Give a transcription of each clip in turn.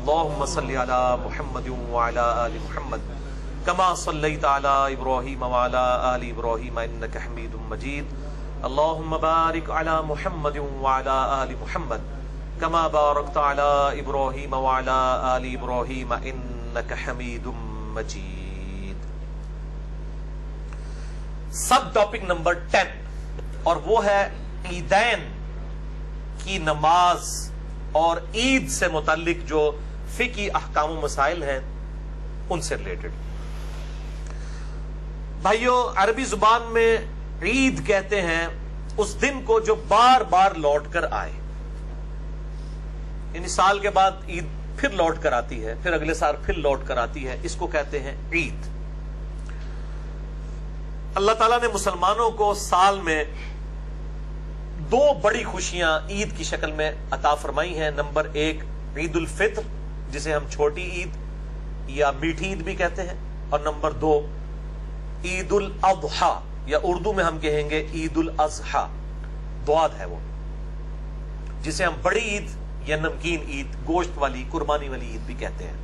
اللهم صل على محمد وعلى آل محمد كما صليت على إبراهيم وعلى آل إبراهيم إنك حميد مجيد اللهم بارك على محمد وعلى آل محمد كما باركت على إبراهيم وعلى آل إبراهيم إنك حميد مجيد. سب ٹاپک نمبر 10 اور وہ ہے عیدین کی نماز اور عید سے متعلق جو فقہی احکام و مسائل ہیں ان سے ریلیٹڈ. بھائیو، عربی زبان میں عید کہتے ہیں اس دن کو جو بار بار لوٹ کر آئے، یعنی سال کے بعد عید پھر لوٹ کر آتی ہے، پھر اگلے سال پھر لوٹ کر آتی ہے، اس کو کہتے ہیں عید. اللہ تعالیٰ نے مسلمانوں کو سال میں 2 بڑی خوشیاں عید کی شکل میں عطا فرمائی ہیں. نمبر 1 عید الفطر جسے ہم چھوٹی عید یا میٹھی عید بھی کہتے ہیں، اور نمبر 2 عید الاضحیٰ یا اردو میں ہم کہیں گے عید الاضحیٰ. دواد ہے وہ، جسے ہم بڑی عید یا نمکین عید، گوشت والی قربانی والی عید بھی کہتے ہیں.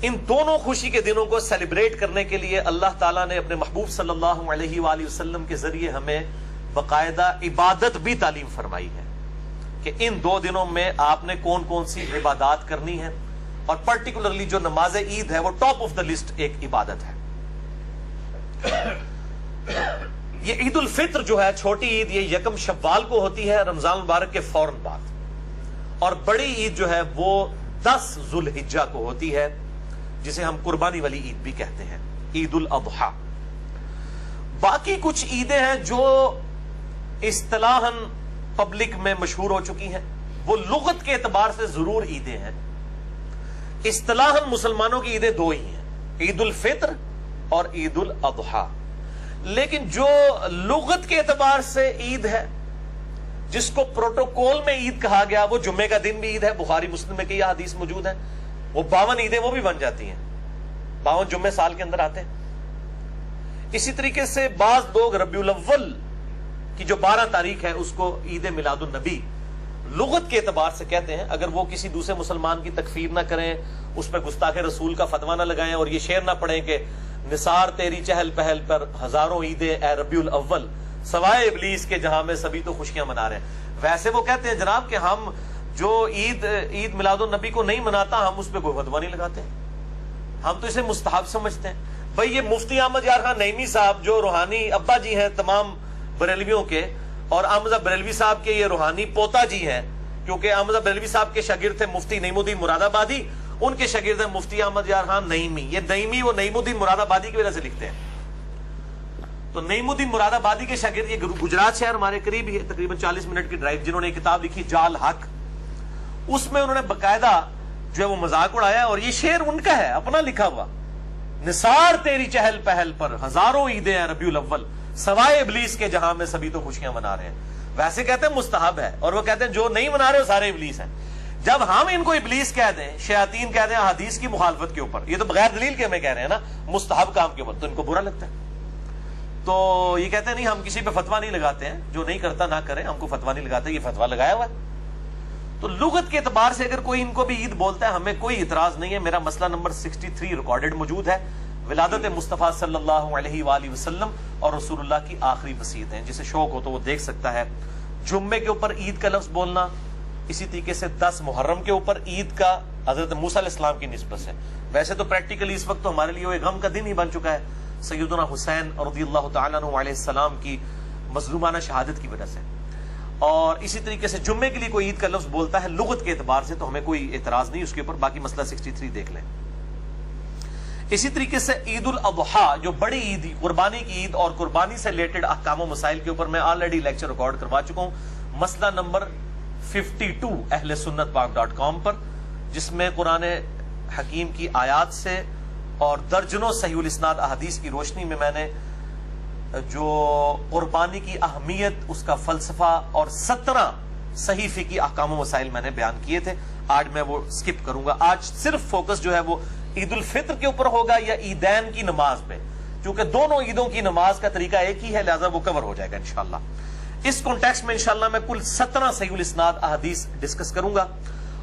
ان دونوں خوشی کے دنوں کو سیلیبریٹ کرنے کے لیے اللہ تعالیٰ نے اپنے محبوب صلی اللہ علیہ وآلہ وسلم کے ذریعے ہمیں باقاعدہ عبادت بھی تعلیم فرمائی ہے کہ ان 2 دنوں میں آپ نے کون کون سی عبادات کرنی ہے، اور پرٹیکولرلی جو نماز عید ہے وہ ٹاپ آف دا لسٹ ایک عبادت ہے. یہ عید الفطر جو ہے چھوٹی عید، یہ 1 شوال کو ہوتی ہے، رمضان مبارک کے فوراً بعد، اور بڑی عید جو ہے وہ 10 ذوالحجہ کو ہوتی ہے، جسے ہم قربانی والی عید بھی کہتے ہیں، عید الاضحیٰ. باقی کچھ عیدیں ہیں جو اصطلاحاً پبلک میں مشہور ہو چکی ہیں، وہ لغت کے اعتبار سے ضرور عیدیں ہیں. اصطلاحاً مسلمانوں کی عیدیں 2 ہی ہیں، عید الفطر اور عید الاضحیٰ. لیکن جو لغت کے اعتبار سے عید ہے، جس کو پروٹوکول میں عید کہا گیا، وہ جمعے کا دن بھی عید ہے. بخاری مسلم میں کئی حدیث موجود ہیں، وہ 52 عیدیں وہ بھی بن جاتی ہیں، 52 جمعے سال کے اندر آتے ہیں. اسی طریقے سے بعض لوگ ربیع الاول کی جو 12 تاریخ ہے اس کو عید میلاد النبی لغت کے اعتبار سے کہتے ہیں. اگر وہ کسی دوسرے مسلمان کی تکفیر نہ کریں، اس پہ گستاخ رسول کا فتویٰ نہ لگائیں، اور یہ شعر نہ پڑھیں کہ نثار تیری چہل پہل پر ہزاروں عیدیں اے ربیع الاول، سوائے ابلیس کے جہاں میں سبھی تو خوشیاں منا رہے ہیں. ویسے وہ کہتے ہیں جناب کہ ہم جو عید میلاد النبی کو نہیں مناتا، ہم اس پہ کوئی فتویٰ نہیں لگاتے، ہم تو اسے مستحب سمجھتے ہیں. بھائی یہ مفتی احمد یار خان نعیمی صاحب جو روحانی ابا جی ہیں تمام بریلویوں کے، اور احمد بریلوی صاحب کے یہ روحانی پوتا جی ہیں، کیونکہ احمد بریلوی صاحب کے شاگرد تھے مفتی نعیم الدین مراد آبادی، ان کے شاگرد ہیں مفتی احمد یار خان نعیمی. یہ نعیمی وہ نعیم الدین مراد آبادی کی وجہ سے لکھتے ہیں. تو نعیم الدین مراد آبادی کے شاگرد، یہ گجرات شہر ہمارے قریب ہی ہے، تقریباً 40 منٹ کی ڈرائیو، جنہوں نے ایک کتاب لکھی جال حق، اس میں انہوں نے باقاعدہ جو ہے وہ مذاق اڑایا، اور یہ شعر ان کا ہے اپنا لکھا ہوا، نثار تیری چہل پہل پر ہزاروں عیدیں ہیں ربیع الاول، سوائے ابلیس کے جہاں میں سبھی تو خوشیاں منا رہے ہیں. ویسے کہتے ہیں مستحب ہے، اور وہ کہتے ہیں جو نہیں منا رہے وہ سارے ابلیس ہیں. جب ہم ان کو ابلیس کہہ دیں، شیاطین کہہ دیں حدیث کی مخالفت کے اوپر، یہ تو بغیر دلیل کے ہمیں کہہ رہے ہیں نا، مستحب کام کے اوپر، تو ان کو برا لگتا ہے. تو یہ کہتے ہیں نہیں، ہم کسی پہ فتویٰ نہیں لگاتے ہیں، جو نہیں کرتا نہ کرے، ہم کو فتویٰ نہیں لگاتے، یہ فتویٰ لگایا ہوا ہے. تو لغت کے اعتبار سے اگر کوئی ان کو بھی عید بولتا ہے، ہمیں کوئی اعتراض نہیں ہے. میرا مسئلہ نمبر 63 ریکارڈڈ موجود ہے، ولادت مصطفیٰ صلی اللہ علیہ وآلہ وسلم اور رسول اللہ کی آخری وصیت ہیں. جسے شوق ہو تو وہ دیکھ سکتا ہے. جمعے کے اوپر عید کا لفظ بولنا، اسی طریقے سے 10 محرم کے اوپر عید کا حضرت موسیٰ علیہ السلام کی نسبت سے. ویسے تو پریکٹیکلی اس وقت تو ہمارے لیے وہ ایک غم کا دن ہی بن چکا ہے، سیدنا حسین رضی اللہ تعالیٰ عنہ علیہ السلام کی مظلومانہ شہادت کی وجہ سے. اور اسی طریقے سے جمعے کے لیے کوئی عید کا لفظ بولتا ہے لغت کے اعتبار سے تو ہمیں کوئی اعتراض نہیں اس کے اوپر. باقی مسئلہ 63 دیکھ لیں. اسی طریقے سے عید الاضحیٰ جو بڑی عید، قربانی کی عید، اور قربانی سے ریلیٹڈ احکام و مسائل کے اوپر میں آلریڈی لیکچر ریکارڈ کروا چکا ہوں، مسئلہ نمبر 52 اہل سنت پاک.com پر، جس میں قرآن حکیم کی آیات سے اور درجنوں صحیح الاسناد احادیث کی روشنی میں نے جو قربانی کی اہمیت، اس کا فلسفہ اور 17 صحیح فقہی احکام و مسائل میں نے بیان کیے تھے. آج میں وہ سکپ کروں گا. آج صرف فوکس جو ہے وہ عید الفطر کے اوپر ہوگا یا عیدین کی نماز پہ، کیونکہ دونوں عیدوں کی نماز کا طریقہ ایک ہی ہے، لہذا وہ کور ہو جائے گا انشاءاللہ. اس کانٹیکسٹ میں انشاءاللہ میں کل 17 صحیح الاسناد احادیث ڈسکس کروں گا،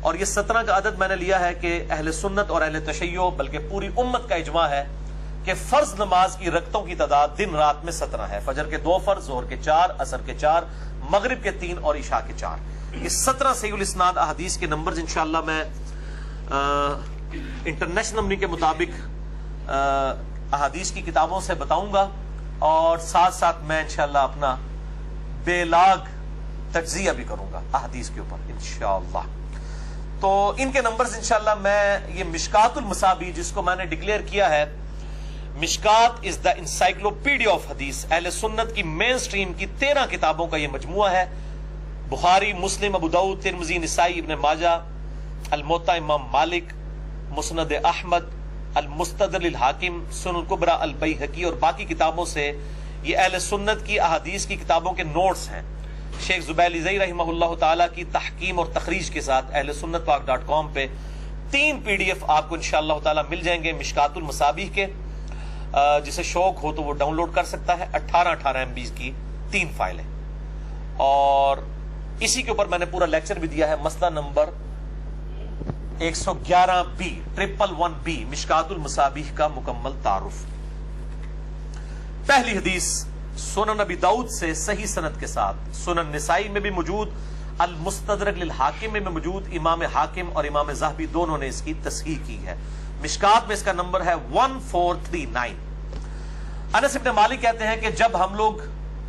اور یہ 17 کا عدد میں نے لیا ہے کہ اہل سنت اور اہل تشیع بلکہ پوری امت کا اجماع ہے کہ فرض نماز کی رکعتوں کی تعداد دن رات میں 17 ہے. فجر کے 2 فرض، ظہر کے 4، عصر کے 4، مغرب کے 3 اور عشاء کے 4. یہ 17 صحیح الاسناد احادیث کے نمبرز انشاءاللہ میں انٹرنیشنل نمبر کے مطابق احادیث کی کتابوں سے بتاؤں گا، اور ساتھ ساتھ میں انشاءاللہ اپنا بے لاگ تجزیہ بھی کروں گا احادیث کے اوپر انشاءاللہ. تو ان کے نمبرز انشاءاللہ میں یہ مشکات المصابیح جس کو میں نے ڈکلیئر کیا ہے، مشکات از دا انسائکلوپیڈیا آف حدیث، اہل سنت کی مین سٹریم کی 13 کتابوں کا یہ مجموعہ ہے. بخاری، مسلم، ابو داؤد، ترمذی، نسائی، ابن ماجہ، الموطا امام مالک، مسند احمد، المستدرک للحاکم، سنن الکبری البیہقی اور باقی کتابوں سے یہ اہل سنت کی احادیث کی کتابوں کے نوٹس ہیں. شیخ زبیر زئی رحمہ اللہ تعالیٰ کی تحکیم اور تخریج کے ساتھ اہل سنت پاک .com پہ 3 PDF آپ کو انشاءاللہ تعالیٰ مل جائیں گے مشکات المصابیح کے. جسے شوق ہو تو وہ ڈاؤن لوڈ کر سکتا ہے. 18 MB کی 3 فائلیں، اور اسی کے اوپر میں نے پورا لیکچر بھی دیا ہے. مسئلہ نمبر 111B 111B مشکات المصابیح کا مکمل تعارف. پہلی حدیث سنن ابی داؤد سے صحیح سند کے ساتھ، سنن نسائی میں بھی موجود، المستدرک للحاکم میں موجود، امام حاکم اور امام ذہبی دونوں نے اس کی تصحیح کی ہے. مشکات میں اس کا نمبر ہے 1439. انس ابن مالک کہتے ہیں کہ جب ہم لوگ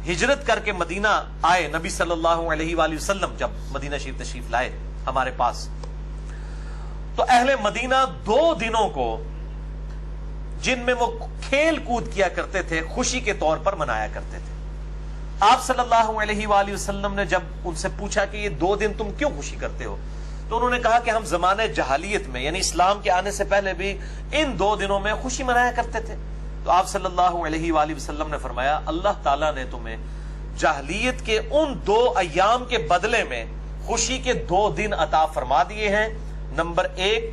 ہجرت کر کے مدینہ آئے، نبی صلی اللہ علیہ وآلہ وسلم جب مدینہ شریف تشریف لائے ہمارے پاس، تو اہل مدینہ 2 دنوں کو جن میں وہ کھیل کود کیا کرتے تھے خوشی کے طور پر منایا کرتے تھے. آپ صلی اللہ علیہ وآلہ وسلم نے جب ان سے پوچھا کہ یہ 2 دن تم کیوں خوشی کرتے ہو، تو انہوں نے کہا کہ ہم زمانہ جہالیت میں یعنی اسلام کے آنے سے پہلے بھی ان 2 دنوں میں خوشی منایا کرتے تھے. تو آپ صلی اللہ علیہ وآلہ وسلم نے فرمایا اللہ تعالیٰ نے تمہیں جاہلیت کے ان 2 ایام کے بدلے میں خوشی کے 2 دن عطا فرما دیے ہیں. نمبر 1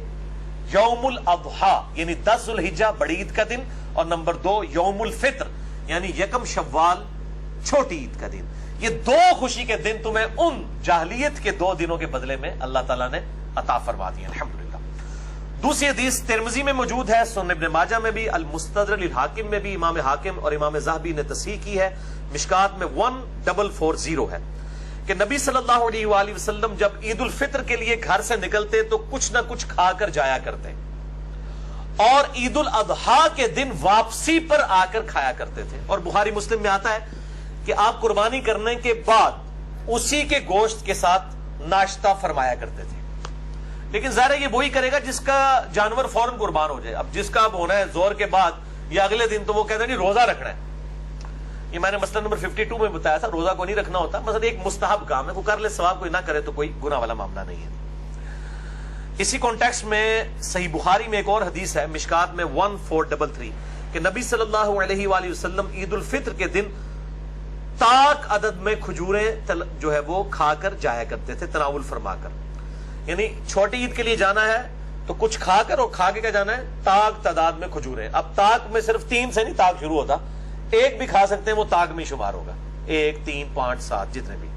یوم الاضحیٰ یعنی 10 ذو الحجہ بڑی عید کا دن، اور نمبر 2 یوم الفطر یعنی 1 شوال چھوٹی عید کا دن. یہ 2 خوشی کے دن تمہیں ان جاہلیت کے 2 دنوں کے بدلے میں اللہ تعالیٰ نے عطا فرما دیے الحمدللہ. دوسری حدیث ترمذی میں موجود ہے، سنن ابن ماجہ میں بھی، المستدرک للحاکم میں بھی، امام حاکم اور امام ذہبی نے تصحیح کی ہے. مشکات میں 1440 ہے کہ نبی صلی اللہ علیہ وآلہ وسلم جب عید الفطر کے لیے گھر سے نکلتے تو کچھ نہ کچھ کھا کر جایا کرتے، اور عید الاضحیٰ کے دن واپسی پر آ کر کھایا کرتے تھے. اور بخاری مسلم میں آتا ہے کہ آپ قربانی کرنے کے بعد اسی کے گوشت کے ساتھ ناشتہ فرمایا کرتے تھے. لیکن ظاہر ہے یہ وہی کرے گا جس کا جانور فوراً قربان ہو جائے. اب جس کا اب ہونا ہے زور کے بعد یا اگلے دن، تو وہ کہتے ہیں نہیں روزہ رکھنا ہے. یہ میں نے مسئلہ نمبر 52 میں بتایا تھا، روزہ کو نہیں رکھنا ہوتا، مثلا ایک مستحب کام ہے، کوئی کر لے ثواب، کوئی نہ کرے تو کوئی گناہ والا معاملہ نہیں ہے. اسی کانٹیکسٹ میں صحیح بخاری میں ایک اور حدیث ہے مشکات میں 1433 کہ نبی صلی اللہ علیہ وآلہ وسلم عید الفطر کے دن تاک عدد میں کھجوریں جو ہے وہ کھا کر جایا کرتے تھے، تناول فرما کر. یعنی چھوٹی عید کے لیے جانا ہے تو کچھ کھا کر، اور کھا کے کیا جانا ہے تاک تعداد میں کھجوریں. اب تاک میں صرف 3 سے نہیں تاک شروع ہوتا، 1 بھی کھا سکتے ہیں، وہ تاک میں شمار ہوگا. 1 3 5 7 جتنے بھی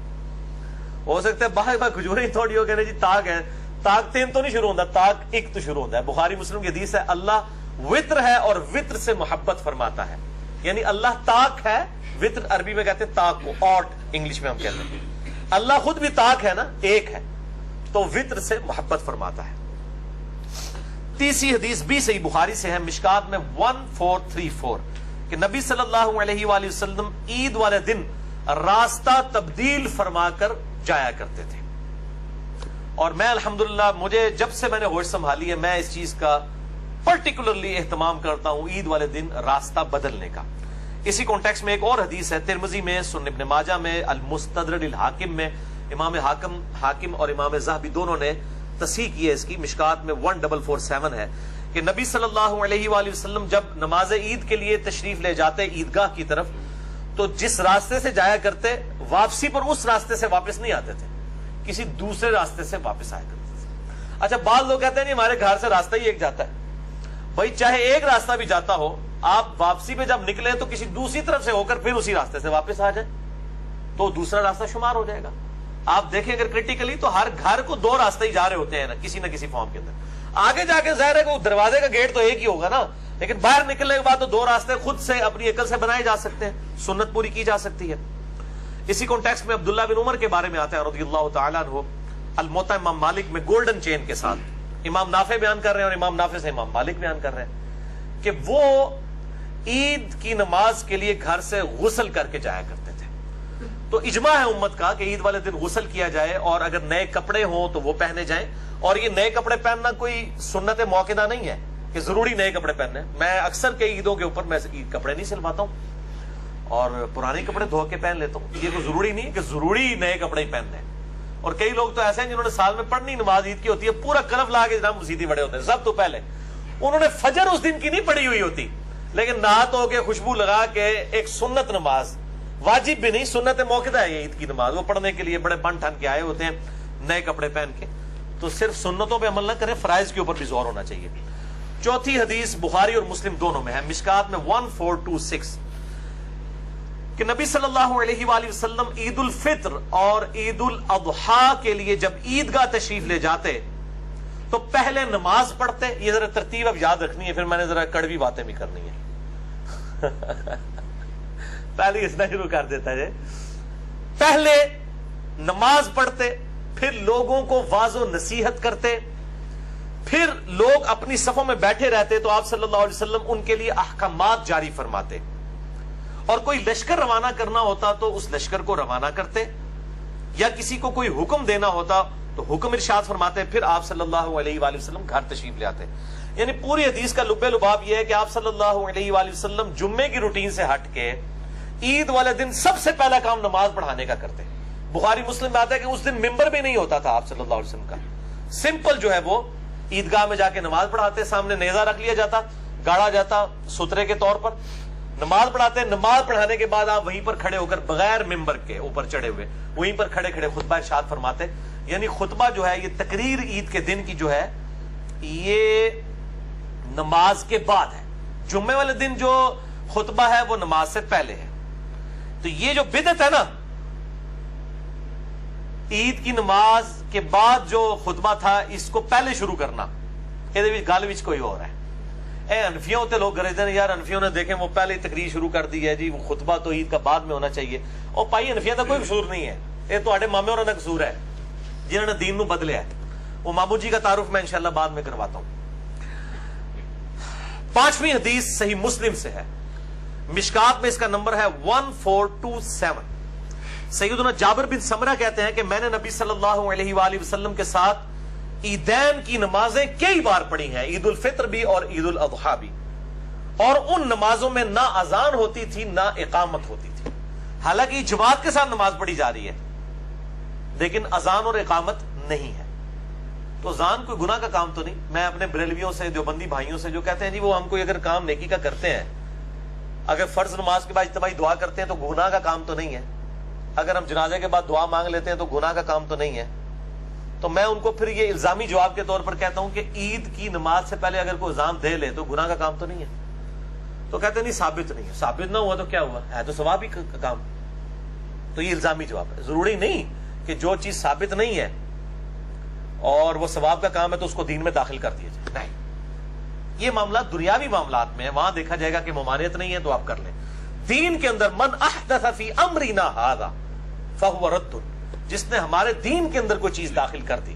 ہو سکتے ہیں. باہر باہر کھجوریں تھوڑی ہو گئے جی تاک ہے، تاک 3 تو نہیں شروع ہوتا، تاک 1 تو شروع ہوتا ہے. بخاری مسلم کی حدیث ہے اللہ وطر ہے اور وطر سے محبت فرماتا ہے. یعنی اللہ تاک ہے، وطر عربی میں کہتے ہیں تاک کو، آٹ انگلش میں ہم کہتے ہیں. اللہ خود بھی تاک ہے نا، 1 ہے، تو وطر سے محبت فرماتا ہے. تیسری حدیث بھی صحیح بخاری سے ہے مشکات میں 1434 کہ نبی صلی اللہ علیہ وآلہ وسلم عید والے دن راستہ تبدیل فرما کر جایا کرتے تھے. اور میں الحمدللہ مجھے جب سے میں نے ہوش سنبھالی ہے میں اس چیز کا پرٹیکولرلی اہتمام کرتا ہوں، عید والے دن راستہ بدلنے کا. اسی کانٹیکسٹ میں ایک اور حدیث ہے ترمذی میں، سنن ابن ماجہ میں، المستدرک للحاکم میں، امام حاکم اور امام ذہبی دونوں نے تصحیح کی ہے اس کی. مشکات میں 1447 ہے کہ نبی صلی اللہ علیہ وآلہ وسلم جب نماز عید کے لیے تشریف لے جاتے عیدگاہ کی طرف تو جس راستے سے جایا کرتے واپسی پر اس راستے سے واپس نہیں آتے تھے، کسی دوسرے راستے سے واپس آیا کرتے تھے. اچھا بعض لوگ کہتے ہیں نہیں ہمارے گھر سے راستہ ہی ایک جاتا ہے. بھائی چاہے ایک راستہ بھی جاتا ہو، آپ واپسی پہ جب نکلے تو کسی دوسری طرف سے ہو کر پھر اسی راستے سے واپس آ جائیں تو دوسرا راستہ شمار ہو جائے گا. آپ دیکھیں اگر کریٹیکلی تو ہر گھر کو دو راستے ہی جا رہے ہوتے ہیں نہ کسی فارم کے اندر. آگے جا کے ظاہر ہے کہ دروازے کا گیٹ تو ایک ہی ہوگا نا, لیکن باہر نکلنے کے بعد تو دو راستے خود سے اپنی عقل سے بنائے جا سکتے ہیں, سنت پوری کی جا سکتی ہے. اسی کانٹیکسٹ میں عبداللہ بن عمر کے بارے میں آتا ہے رضی اللہ تعالیٰ عنہ, الموطا امام مالک میں گولڈن چین کے ساتھ. امام نافع بیان کر رہے ہیں اور امام نافع سے امام مالک بیان کر رہے ہیں کہ وہ عید کی نماز کے لیے گھر سے غسل کر کے جایا کرتے تھے. تو اجماع ہے امت کا کہ عید والے دن غسل کیا جائے, اور اگر نئے کپڑے ہوں تو وہ پہنے جائیں. اور یہ نئے کپڑے پہننا کوئی سنت موقعہ نہیں ہے کہ ضروری نئے کپڑے پہننے. میں اکثر کئی عیدوں کے اوپر میں عید کپڑے نہیں سلواتا ہوں اور پرانے کپڑے دھو کے پہن لیتا ہوں. یہ کوئی ضروری نہیں کہ ضروری نئے کپڑے ہی پہننے ہیں. اور کئی لوگ تو ایسے ہیں جنہوں نے سال میں پڑھنی نماز عید کی ہوتی ہے, پورا کلف لا کے جناب مسیدی بڑے ہوتے ہیں. سب تو پہلے انہوں نے فجر اس دن کی نہیں پڑھی ہوئی ہوتی, لیکن نہا دھو کے خوشبو لگا کے ایک سنت نماز, واجب بھی نہیں سنت موقعہ ہے یہ عید کی نماز, وہ پڑھنے کے لیے بڑے بن ٹھن کے آئے ہوتے ہیں نئے کپڑے پہن کے. تو صرف سنتوں پہ عمل نہ کریں, فرائض کے اوپر بھی زور ہونا چاہیے. چوتھی حدیث بخاری اور مسلم دونوں میں ہے, مشکات میں 1426 کہ نبی صلی اللہ علیہ وآلہ وسلم عید الفطر اور عید الاضحیٰ کے لیے جب عیدگاہ تشریف لے جاتے تو پہلے نماز پڑھتے. یہ ذرا ترتیب اب یاد رکھنی ہے, پھر میں نے ذرا کڑوی باتیں بھی کرنی ہے. پہلے اس طرح شروع کر دیتا ہے, پہلے نماز پڑھتے, پھر لوگوں کو واعظ و نصیحت کرتے, پھر لوگ اپنی صفوں میں بیٹھے رہتے تو آپ صلی اللہ علیہ وسلم ان کے لیے احکامات جاری فرماتے, اور کوئی لشکر روانہ کرنا ہوتا تو اس لشکر کو روانہ کرتے, یا کسی کو کوئی حکم دینا ہوتا تو حکم ارشاد فرماتے, پھر آپ صلی اللہ علیہ وآلہ وسلم گھر تشریف لے آتے. یعنی پوری حدیث کا لب لباب یہ ہے کہ آپ صلی اللہ علیہ وآلہ وسلم جمعے کی روٹین سے ہٹ کے عید والے دن سب سے پہلا کام نماز پڑھانے کا کرتے. بخاری مسلم میں آتا ہے کہ اس دن ممبر بھی نہیں ہوتا تھا آپ صلی اللہ علیہ وسلم کا, سمپل جو ہے وہ عیدگاہ میں جا کے نماز پڑھاتے, سامنے نیزہ رکھ لیا جاتا, گاڑا جاتا سترے کے طور پر, نماز پڑھاتے. نماز پڑھانے کے بعد آپ وہیں پر کھڑے ہو کر بغیر ممبر کے اوپر چڑھے ہوئے وہیں پر کھڑے کھڑے خطبہ ارشاد فرماتے. یعنی خطبہ جو ہے یہ تقریر عید کے دن کی جو ہے یہ نماز کے بعد ہے. جمعے والے دن جو خطبہ ہے وہ نماز سے پہلے ہے. تو یہ جو بدعت ہے نا, عید کی نماز کے بعد جو خطبہ تھا اس کو پہلے شروع کرنا, یہ گل وچ کوئی اور ہے. انفیوں ہوتے لوگ گرجتے ہیں یار انفیوں نے دیکھیں وہ پہلے تقریر شروع کر دی ہے جی, وہ خطبہ تو عید کا بعد میں ہونا چاہیے. اور پائی انفیوں کا کوئی قصور نہیں ہے, یہ تو مامے اور قصور ہے جنہوں نے دین نو بدلیا ہے. وہ مامو جی کا تعارف میں انشاءاللہ بعد میں کرواتا ہوں. پانچویں حدیث صحیح مسلم سے ہے, مشکات میں اس کا نمبر ہے 1427. سیدنا جابر بن سمرہ کہتے ہیں کہ میں نے نبی صلی اللہ علیہ وآلہ وسلم کے ساتھ عیدین کی نمازیں کئی بار پڑھی ہیں, عید الفطر بھی اور عید الاضحیٰ بھی, اور ان نمازوں میں نہ اذان ہوتی تھی نہ اقامت ہوتی تھی. حالانکہ جماعت کے ساتھ نماز پڑھی جا رہی ہے لیکن اذان اور اقامت نہیں ہے. تو اذان کوئی گناہ کا کام تو نہیں. میں اپنے بریلویوں سے, دیوبندی بھائیوں سے جو کہتے ہیں جی وہ ہم کوئی اگر کام نیکی کا کرتے ہیں, اگر فرض نماز کے بعد اجتماعی دعا کرتے ہیں تو گناہ کا کام تو نہیں ہے, اگر ہم جنازے کے بعد دعا مانگ لیتے ہیں تو گناہ کا کام تو نہیں ہے. تو میں ان کو پھر یہ الزامی جواب کے طور پر کہتا ہوں کہ عید کی نماز سے پہلے اگر کوئی اذان دے لے تو گناہ کا کام تو نہیں ہے. تو کہتے ہیں نہیں ثابت نہیں ہے. ثابت نہ ہوا تو کیا ہوا, ہے تو ثواب ہی کا کام. تو یہ الزامی جواب ہے. ضروری نہیں کہ جو چیز ثابت نہیں ہے اور وہ ثواب کا کام ہے تو اس کو دین میں داخل کر دیا جائے, نہیں. یہ معاملات دنیاوی معاملات میں ہے, وہاں دیکھا جائے گا کہ ممانعت نہیں ہے تو آپ کر لیں. دین کے اندر من احدث فی امرنا ھذا فہو رد, جس نے ہمارے دین کے اندر کوئی چیز داخل کر دی.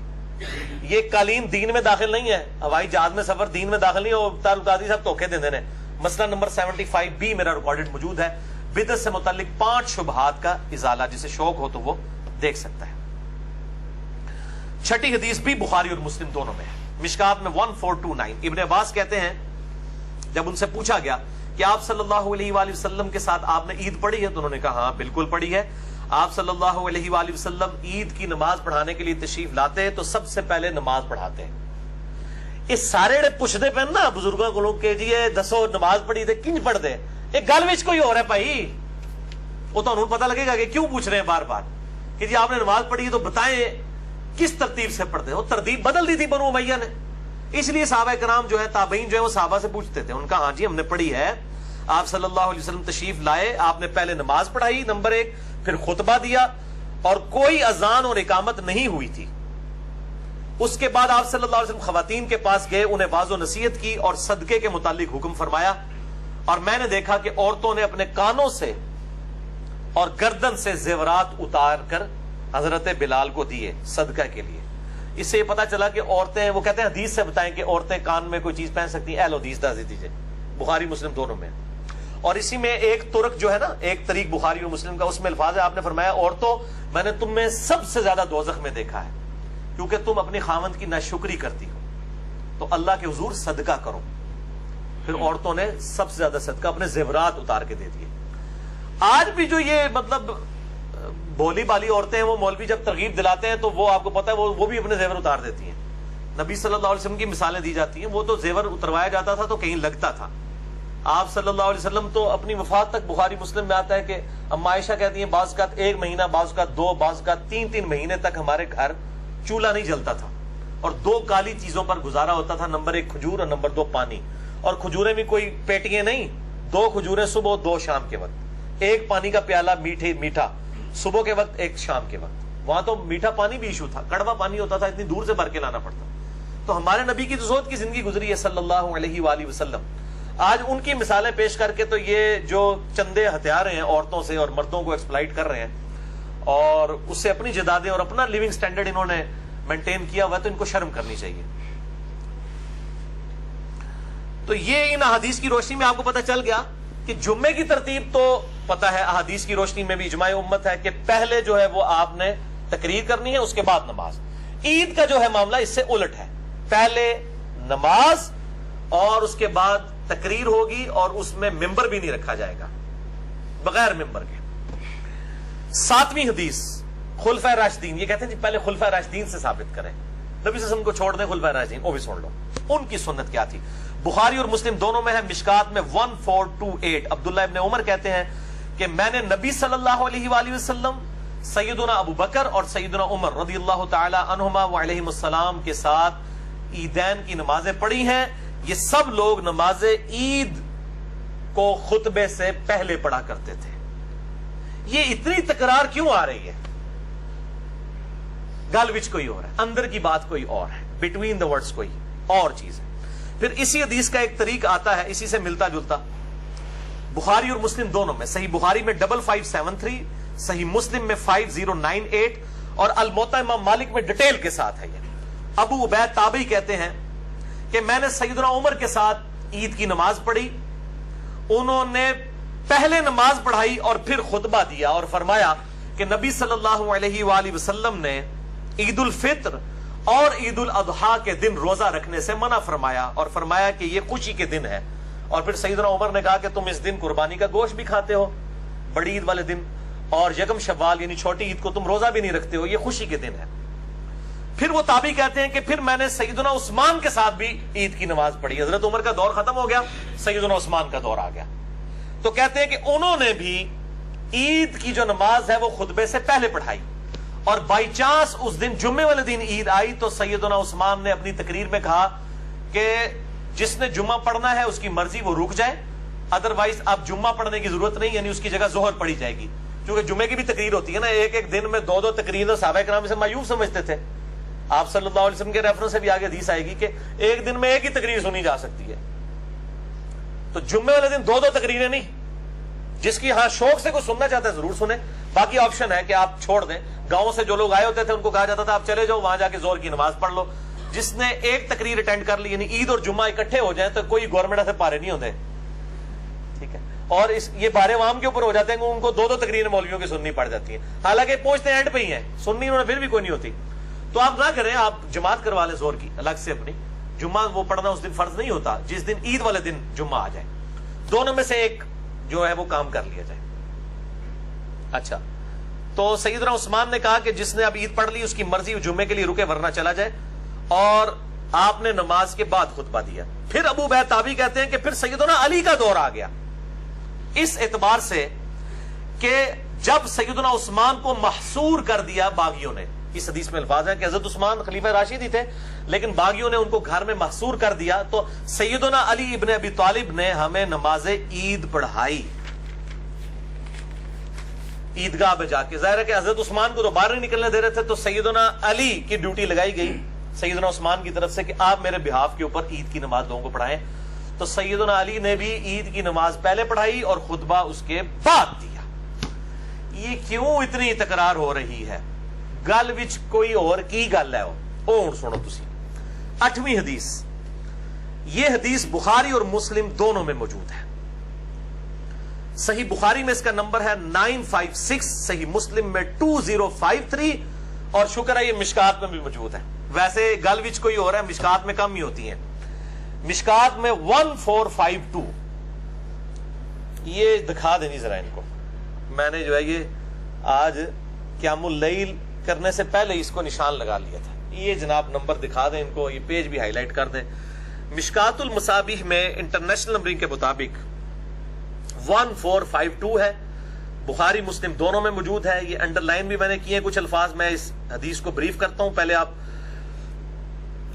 یہ قالین دین میں داخل نہیں ہے, ہوائی جہاز میں سفر دین میں داخل نہیں ہے. اور تارقادی صاحب دھوکے دے دینے. مسئلہ نمبر 75B میرا ریکارڈڈ موجود ہے, بدعت سے متعلق 5 شبہات کا ازالہ, جسے شوق ہو تو وہ دیکھ سکتا ہے. چھٹی حدیث بھی بخاری اور مسلم دونوں میں ہے, مشکات میں 1429. ابن عباس کہتے ہیں جب ان سے پوچھا گیا کہ آپ صلی اللہ علیہ وآلہ وسلم کے ساتھ آپ نے عید پڑھی ہے, تو انہوں نے کہا ہاں بالکل پڑھی ہے. آپ صلی اللہ علیہ وآلہ وسلم عید کی نماز پڑھانے کے لیے تشریف لاتے ہیں تو سب سے پہلے نماز پڑھاتے ہیں. اس سارے پوچھتے پہ نا بزرگوں کو لوگ کہ جی دسو نماز پڑھی تھے کنج پڑھ دے, ایک گل وچ کوئی اور ہے بھائی. وہ تو انہوں پتہ لگے گا کہ کیوں پوچھ رہے ہیں بار بار کہ جی آپ نے نماز پڑھی ہے تو بتائیں کس ترتیب سے پڑھتے. وہ ترتیب بدل دی تھی بنو امیہ نے, اس لیے صحابہ کرام جو ہے تابعین جو ہے وہ صحابہ سے پوچھتے تھے. ان کا ہاں جی ہم نے پڑھی ہے, آپ صلی اللہ علیہ وسلم تشریف لائے, آپ نے پہلے نماز پڑھائی نمبر 1, پھر خطبہ دیا, اور کوئی اذان اور اقامت نہیں ہوئی تھی۔ اس کے بعد آپ صلی اللہ علیہ وسلم خواتین کے پاس گئے، انہیں واعظ و نصیحت کی اور صدقے کے متعلق حکم فرمایا، اور میں نے دیکھا کہ عورتوں نے اپنے کانوں سے اور گردن سے زیورات اتار کر حضرت بلال کو دیے صدقہ کے لیے۔ اس سے یہ پتا چلا کہ عورتیں، وہ کہتے ہیں حدیث سے بتائیں کہ عورتیں کان میں کوئی چیز پہن سکتی ہیں، اہل حدیث دے دیجیے، بخاری مسلم دونوں میں۔ اور اسی میں ایک ترک جو ہے نا، ایک طریق بخاری اور مسلم کا، اس میں الفاظ ہے، آپ نے فرمایا عورتوں میں نے تم میں سب سے زیادہ دوزخ میں دیکھا ہے کیونکہ تم اپنی خاوند کی ناشکری کرتی ہو، تو اللہ کے حضور صدقہ کرو۔ پھر عورتوں نے سب سے زیادہ صدقہ اپنے زیورات اتار کے دے دیے۔ آج بھی جو یہ مطلب بولی بالی عورتیں ہیں، وہ مولوی جب ترغیب دلاتے ہیں تو وہ آپ کو پتا ہے وہ بھی اپنے زیور اتار دیتی ہیں۔ نبی صلی اللہ علیہ وسلم کی مثالیں دی جاتی ہیں، وہ تو زیور اتروایا جاتا تھا تو کہیں لگتا تھا۔ آپ صلی اللہ علیہ وسلم تو اپنی وفات تک، بخاری مسلم میں آتا ہے کہ اما عائشہ کہتی ہیں بعض کا 1 مہینہ، بعض کا 2، بعض کا 3 مہینے تک ہمارے گھر چولہا نہیں جلتا تھا، اور 2 کالی چیزوں پر گزارا ہوتا تھا، نمبر 1 کھجور اور نمبر 2 پانی۔ اور کھجوریں بھی کوئی پیٹیاں نہیں، 2 کھجوریں صبح 2 شام کے وقت، 1 پانی کا پیالہ میٹھا صبح کے وقت، 1 شام کے وقت۔ وہاں تو میٹھا پانی بھی ایشو تھا، کڑوا پانی ہوتا تھا، اتنی دور سے بھر کے لانا پڑتا۔ تو ہمارے نبی کی تو زہد کی زندگی گزری ہے صلی اللہ علیہ وآلہ وسلم۔ آج ان کی مثالیں پیش کر کے تو یہ جو چندے ہتھیار ہیں عورتوں سے اور مردوں کو ایکسپلائٹ کر رہے ہیں اور اس سے اپنی جدادیں اور اپنا لیونگ سٹینڈرڈ انہوں نے مینٹین کیا ہوا ہے، تو ان کو شرم کرنی چاہیے۔ تو یہ ان احادیث کی روشنی میں آپ کو پتہ چل گیا کہ جمعے کی ترتیب تو پتہ ہے، احادیث کی روشنی میں بھی اجماع امت ہے کہ پہلے جو ہے وہ آپ نے تقریر کرنی ہے، اس کے بعد نماز۔ عید کا جو ہے معاملہ اس سے الٹ ہے، پہلے نماز اور اس کے بعد تقریر ہوگی، اور اس میں ممبر بھی نہیں رکھا جائے گا، بغیر ممبر کے۔ 7ویں حدیث خلفائے راشدین، یہ کہتے ہیں جی پہلے خلفائے راشدین سے ثابت کریں، نبی صلی اللہ علیہ وسلم کو چھوڑ دیں، خلفائے راشدین وہ بھی سن لو، ان کی سنت کیا تھی۔ بخاری اور مسلم دونوں میں ہے، مشکات میں 1428 عبداللہ ابن عمر کہتے ہیں کہ میں نے نبی صلی اللہ علیہ وآلہ وسلم، سیدنا ابو بکر اور سیدنا عمر رضی اللہ تعالی عنہما وعلیہم السلام کے ساتھ عیدین کی نمازیں پڑھی ہیں۔ یہ سب لوگ نماز عید کو خطبے سے پہلے پڑھا کرتے تھے۔ یہ اتنی تکرار کیوں آ رہی ہے؟ گل وچ کوئی اور ہے، اندر کی بات کوئی اور ہے، بٹوین دا ورڈز کوئی اور چیز ہے۔ پھر اسی حدیث کا ایک طریق آتا ہے اسی سے ملتا جلتا، بخاری اور مسلم دونوں میں، صحیح بخاری میں 5573، صحیح مسلم میں 5098، اور الموطا امام مالک میں ڈیٹیل کے ساتھ ہے۔ یہ ابو عبید تابعی کہتے ہیں کہ میں نے سیدنا عمر کے ساتھ عید کی نماز پڑھی، انہوں نے پہلے نماز پڑھائی اور پھر خطبہ دیا، اور فرمایا کہ نبی صلی اللہ علیہ وآلہ وسلم نے عید الفطر اور عید الاضحیٰ کے دن روزہ رکھنے سے منع فرمایا، اور فرمایا کہ یہ خوشی کے دن ہے۔ اور پھر سیدنا عمر نے کہا کہ تم اس دن قربانی کا گوشت بھی کھاتے ہو بڑی عید والے دن، اور یکم شوال یعنی چھوٹی عید کو تم روزہ بھی نہیں رکھتے ہو، یہ خوشی کے دن ہے۔ پھر وہ تابعی کہتے ہیں کہ پھر میں نے سیدنا عثمان کے ساتھ بھی عید کی نماز پڑھی، حضرت عمر کا دور ختم ہو گیا، سیدنا عثمان کا دور آ گیا، تو کہتے ہیں کہ انہوں نے بھی عید کی جو نماز ہے وہ خطبے سے پہلے پڑھائی، اور بائی چانس اس دن جمعے والے دن عید آئی تو سیدنا عثمان نے اپنی تقریر میں کہا کہ جس نے جمعہ پڑھنا ہے اس کی مرضی وہ رک جائے، ادروائز اب جمعہ پڑھنے کی ضرورت نہیں، یعنی اس کی جگہ ظہر پڑھی جائے گی، کیونکہ جمعے کی بھی تقریر ہوتی ہے نا، ایک دن میں 2 تقریر، صحابہ کرام اسے مایوب سمجھتے تھے۔ آپ صلی اللہ علیہ وسلم کے ریفرنس سے بھی آگے حدیث آئے گی کہ ایک دن میں ایک ہی تقریر سنی جا سکتی ہے، تو جمعے والے دن 2 تقریریں نہیں، جس کی ہاں شوق سے کوئی سننا چاہتا ہے ضرور سنیں، باقی آپشن ہے کہ آپ چھوڑ دیں۔ گاؤں سے جو لوگ آئے ہوتے تھے ان کو کہا جاتا تھا آپ چلے جاؤ وہاں جا کے زور کی نماز پڑھ لو، جس نے ایک تقریر اٹینڈ کر لی، یعنی عید اور جمعہ اکٹھے ہو جائیں تو کوئی گورنمنٹ سے پارے نہیں ہوتے، ٹھیک ہے، اور یہ بارے عوام کے اوپر ہو جاتے ہیں کہ ان کو 2 تقریریں مولویوں کی سننی پڑ جاتی ہیں، حالانکہ پہنچتے اینڈ پہ ہی ہیں، سننی انہوں نے پھر بھی کوئی نہیں ہوتی۔ تو آپ نہ کریں، آپ جماعت کروا لیں زور کی الگ سے اپنی، جمعہ وہ پڑھنا اس دن فرض نہیں ہوتا جس دن عید والے دن جمعہ آ جائے، دونوں میں سے ایک جو ہے وہ کام کر لیا جائے۔ اچھا، تو سیدنا عثمان نے کہا کہ جس نے اب عید پڑھ لی اس کی مرضی جمعے کے لیے رکے ورنہ چلا جائے، اور آپ نے نماز کے بعد خطبہ دیا۔ پھر ابو عبید تابعی کہتے ہیں کہ پھر سیدنا علی کا دور آ گیا، اس اعتبار سے کہ جب سیدنا عثمان کو محصور کر دیا باغیوں نے، اس حدیث میں الفاظ ہیں کہ حضرت عثمان خلیفہ راشد ہی تھے لیکن باغیوں نے ان کو گھر میں محصور کر دیا، تو سیدنا علی ابن ابی طالب نے ہمیں نماز عید پڑھائی۔ عیدگاہ میں جا کے. ظاہر ہے کہ حضرت عثمان کو تو باہر نہیں نکلنے دے رہے تھے, تو سیدنا علی کی ڈیوٹی لگائی گئی سیدنا عثمان کی طرف سے کہ آپ میرے بہاف کے اوپر عید کی نماز لوگوں کو پڑھائیں. تو سیدنا علی نے بھی عید کی نماز پہلے پڑھائی اور خطبہ اس کے بعد دیا. یہ کیوں اتنی تکرار ہو رہی ہے؟ گل وچ کوئی اور کی گل ہے. ہن سنو تسی 8ویں حدیث. یہ حدیث بخاری اور مسلم دونوں میں موجود ہے. صحیح بخاری میں اس کا نمبر ہے 956, صحیح مسلم میں 2053, اور شکر ہے یہ مشکات میں بھی موجود ہے. ویسے گل وچ کوئی اور ہے, مشکات میں کم ہی ہوتی ہیں. مشکات میں 1452. یہ دکھا دینی ذرا ان کو. میں نے جو ہے یہ آج قیام اللیل کرنے سے پہلے اس کو نشان لگا لیا تھا. یہ جناب نمبر دکھا دیں ان کو, یہ پیج بھی ہائی لائٹ کر دیں. مشکات المصابیح میں انٹرنیشنل نمبرنگ کے مطابق 1452 ہے. بخاری مسلم دونوں میں موجود ہے. یہ انڈر لائن بھی میں نے کیے ہیں کچھ الفاظ. میں اس حدیث کو بریف کرتا ہوں, پہلے آپ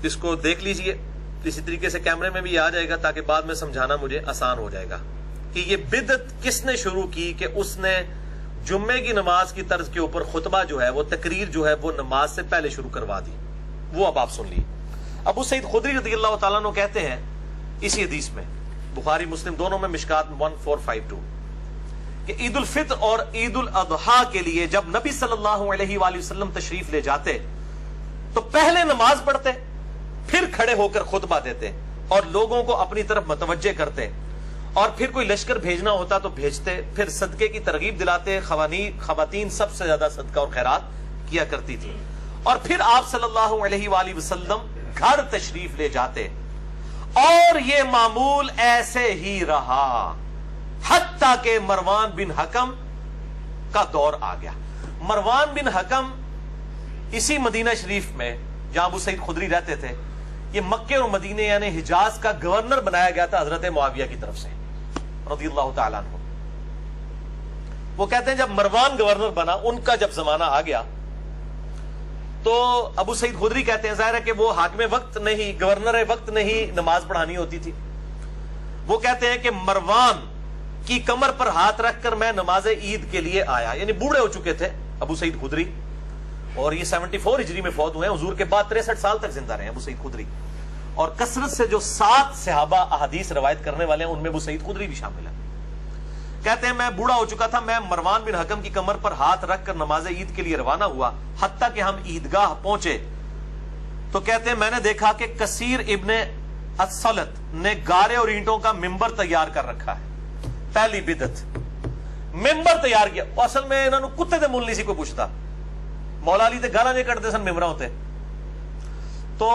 اس کو دیکھ لیجئے. اسی طریقے سے کیمرے میں بھی آ جائے گا تاکہ بعد میں سمجھانا مجھے آسان ہو جائے گا کہ یہ بدعت کس نے شروع کی کہ اس نے جمعے کی نماز کی طرز کے اوپر خطبہ جو ہے وہ تقریر جو ہے وہ نماز سے پہلے شروع کروا دی. وہ اب آپ سن لیے. ابو سعید خدری رضی اللہ تعالیٰ عنہ کہتے ہیں اسی حدیث میں, بخاری مسلم دونوں میں, مشکات 1452, کہ عید الفطر اور عید الاضحیٰ کے لیے جب نبی صلی اللہ علیہ وآلہ وسلم تشریف لے جاتے تو پہلے نماز پڑھتے, پھر کھڑے ہو کر خطبہ دیتے اور لوگوں کو اپنی طرف متوجہ کرتے, اور پھر کوئی لشکر بھیجنا ہوتا تو بھیجتے, پھر صدقے کی ترغیب دلاتے. خواتین سب سے زیادہ صدقہ اور خیرات کیا کرتی تھی, اور پھر آپ صلی اللہ علیہ وآلہ وسلم گھر تشریف لے جاتے, اور یہ معمول ایسے ہی رہا حتیٰ کہ مروان بن حکم کا دور آ گیا. مروان بن حکم اسی مدینہ شریف میں جہاں ابو سعید خدری رہتے تھے, یہ مکے اور مدینے یعنی حجاز کا گورنر بنایا گیا تھا حضرت معاویہ کی طرف سے رضی اللہ تعالیٰ عنہ. وہ کہتے ہیں جب مروان گورنر بنا, ان کا جب زمانہ آ گیا تو ابو سعید خدری کہتے ہیں, ظاہر ہے کہ وہ حاکم وقت نہیں, گورنر وقت نہیں نماز پڑھانی ہوتی تھی. وہ کہتے ہیں کہ مروان کی کمر پر ہاتھ رکھ کر میں نماز عید کے لیے آیا. یعنی بوڑھے ہو چکے تھے ابو سعید خدری, اور یہ 74 ہجری میں فوت ہوئے ہیں. حضور کے بعد 63 سال تک زندہ رہے ابو سعید خدری, اور کثرت سے جو 7 صحابہ احادیث روایت کرنے والے ہیں ان میں ابو سعید خدری بھی شامل ہے. کہتے ہیں میں بوڑھا ہو چکا تھا, میں مروان بن حکم کی کمر پر ہاتھ رکھ کر نماز عید کے لیے روانہ ہوا. حتیٰ کہ ہم عیدگاہ پہنچے تو کہتے ہیں میں نے دیکھا کہ کثیر ابن الصلت نے گارے اور اینٹوں کا ممبر تیار کر رکھا ہے. پہلی بدعت, ممبر تیار کیا. اصل میں انہوں نے کتے دے مول نہیں سی کوئی پوچھتا, مولا علی تے گالا نہیں کٹتے سن ممبر ہوتے. تو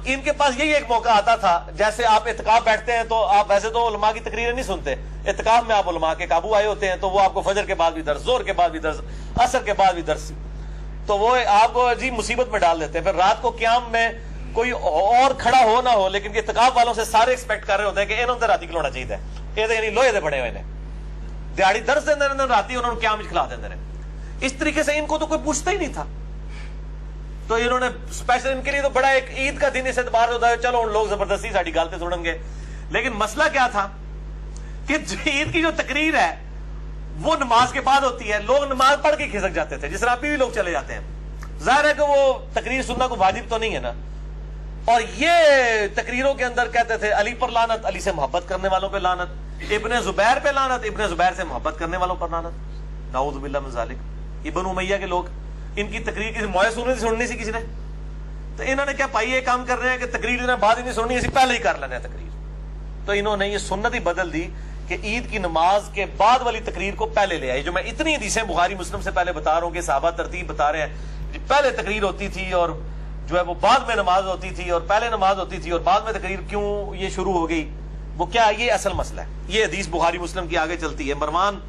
ان کے پاس یہی ایک موقع آتا تھا, جیسے آپ اعتکاف بیٹھتے ہیں تو آپ ویسے تو علماء کی تقریریں نہیں سنتے, اعتکاف میں آپ علماء کے قابو آئے ہوتے ہیں تو وہ آپ کو فجر کے بعد بھی درس, زور کے بعد بھی درس, عصر کے بعد بھی درس, تو وہ آپ کو عجیب مصیبت میں ڈال دیتے ہیں. پھر رات کو قیام میں کوئی اور کھڑا ہو نہ ہو, لیکن اعتکاف والوں سے سارے ایکسپیکٹ کر رہے ہوتے ہیں کہ انہوں نے رات کھلونا چاہیے, یہ یعنی لوہے دے بڑے ہوئے نے دیہڑی درس دیں رہے, رات انہوں نے قیام وچ کھلا دیں رہے. اس طریقے سے ان کو تو کوئی پوچھتا ہی نہیں تھا. تو انہوں نے اسپیشل ان کے لیے تو بڑا ایک عید کا دن اس اعتبار ہوتا ہے, چلو ان لوگ زبردستی ساری گالتے سنیں گے. لیکن مسئلہ کیا تھا کہ عید کی جو تقریر ہے وہ نماز کے بعد ہوتی ہے. لوگ نماز پڑھ کے کھسک جاتے تھے, جس طرح ابھی بھی لوگ چلے جاتے ہیں. ظاہر ہے کہ وہ تقریر سننا کو واجب تو نہیں ہے نا. اور یہ تقریروں کے اندر کہتے تھے علی پر لعنت, علی سے محبت کرنے والوں پہ لعنت, ابن زبیر پہ لعنت, ابن زبیر سے محبت کرنے والوں پر لعنت. نعوذ باللہ من ذالک. یہ بنو امیہ کے لوگ, ان کی تقریر کسی موئے سننی سی کسی نے, تو انہوں نے کیا پائی یہ کام کر رہے ہیں کہ تقریر انہیں بعد ہی نہیں سننی, اسی پہلے ہی کر لینا ہے تقریر. تو انہوں نے یہ سنت ہی بدل دی کہ عید کی نماز کے بعد والی تقریر کو پہلے لے آئی. جو میں اتنی حدیثیں بخاری مسلم سے پہلے بتا رہا ہوں کہ صحابہ ترتیب بتا رہے ہیں, پہلے تقریر ہوتی تھی اور جو ہے وہ بعد میں نماز ہوتی تھی, اور پہلے نماز ہوتی تھی اور بعد میں تقریر کیوں یہ شروع ہو گئی, وہ کیا یہ اصل مسئلہ ہے. یہ حدیث بخاری مسلم کی آگے چلتی ہے. مروان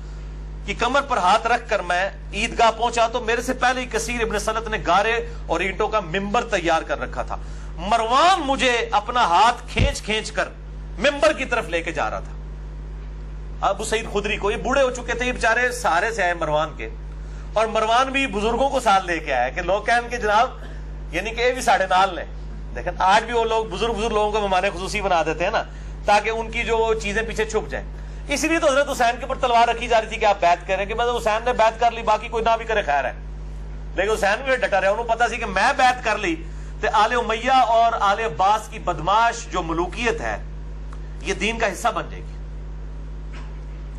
کی کمر پر ہاتھ رکھ کر میں عیدگاہ پہنچا تو میرے سے پہلے ہی کثیر ابن سلط نے گارے اور اینٹوں کا ممبر تیار کر رکھا تھا. مروان مجھے اپنا ہاتھ کھینچ کر ممبر کی طرف لے کے جا رہا تھا. ابو سعید خدری کو, یہ بوڑھے ہو چکے تھے, یہ بیچارے سہارے سے آئے مروان کے, اور مروان بھی بزرگوں کو ساتھ لے کے آیا کہ لوگ کہیں کہ جناب یعنی کہ یہ بھی ساڑھے نال نے. لیکن آج بھی وہ لوگ بزرگ لوگوں کو مہمان خصوصی بنا دیتے ہیں نا, تاکہ ان کی جو چیزیں پیچھے چھپ جائیں. اسی لیے تو حضرت حسین کے اوپر تلوار رکھی جا رہی تھی کہ آپ بیعت کریں، کہ مطلب حسین نے بیعت کر لی، باقی کوئی نہ بھی کرے خیر ہے، لیکن حسین بھی ڈٹا رہا، انہوں پتا سی کہ میں بیعت کر لی تو آل امیہ اور آل عباس کی بدماش جو ملوکیت ہے یہ دین کا حصہ بن جائے گی۔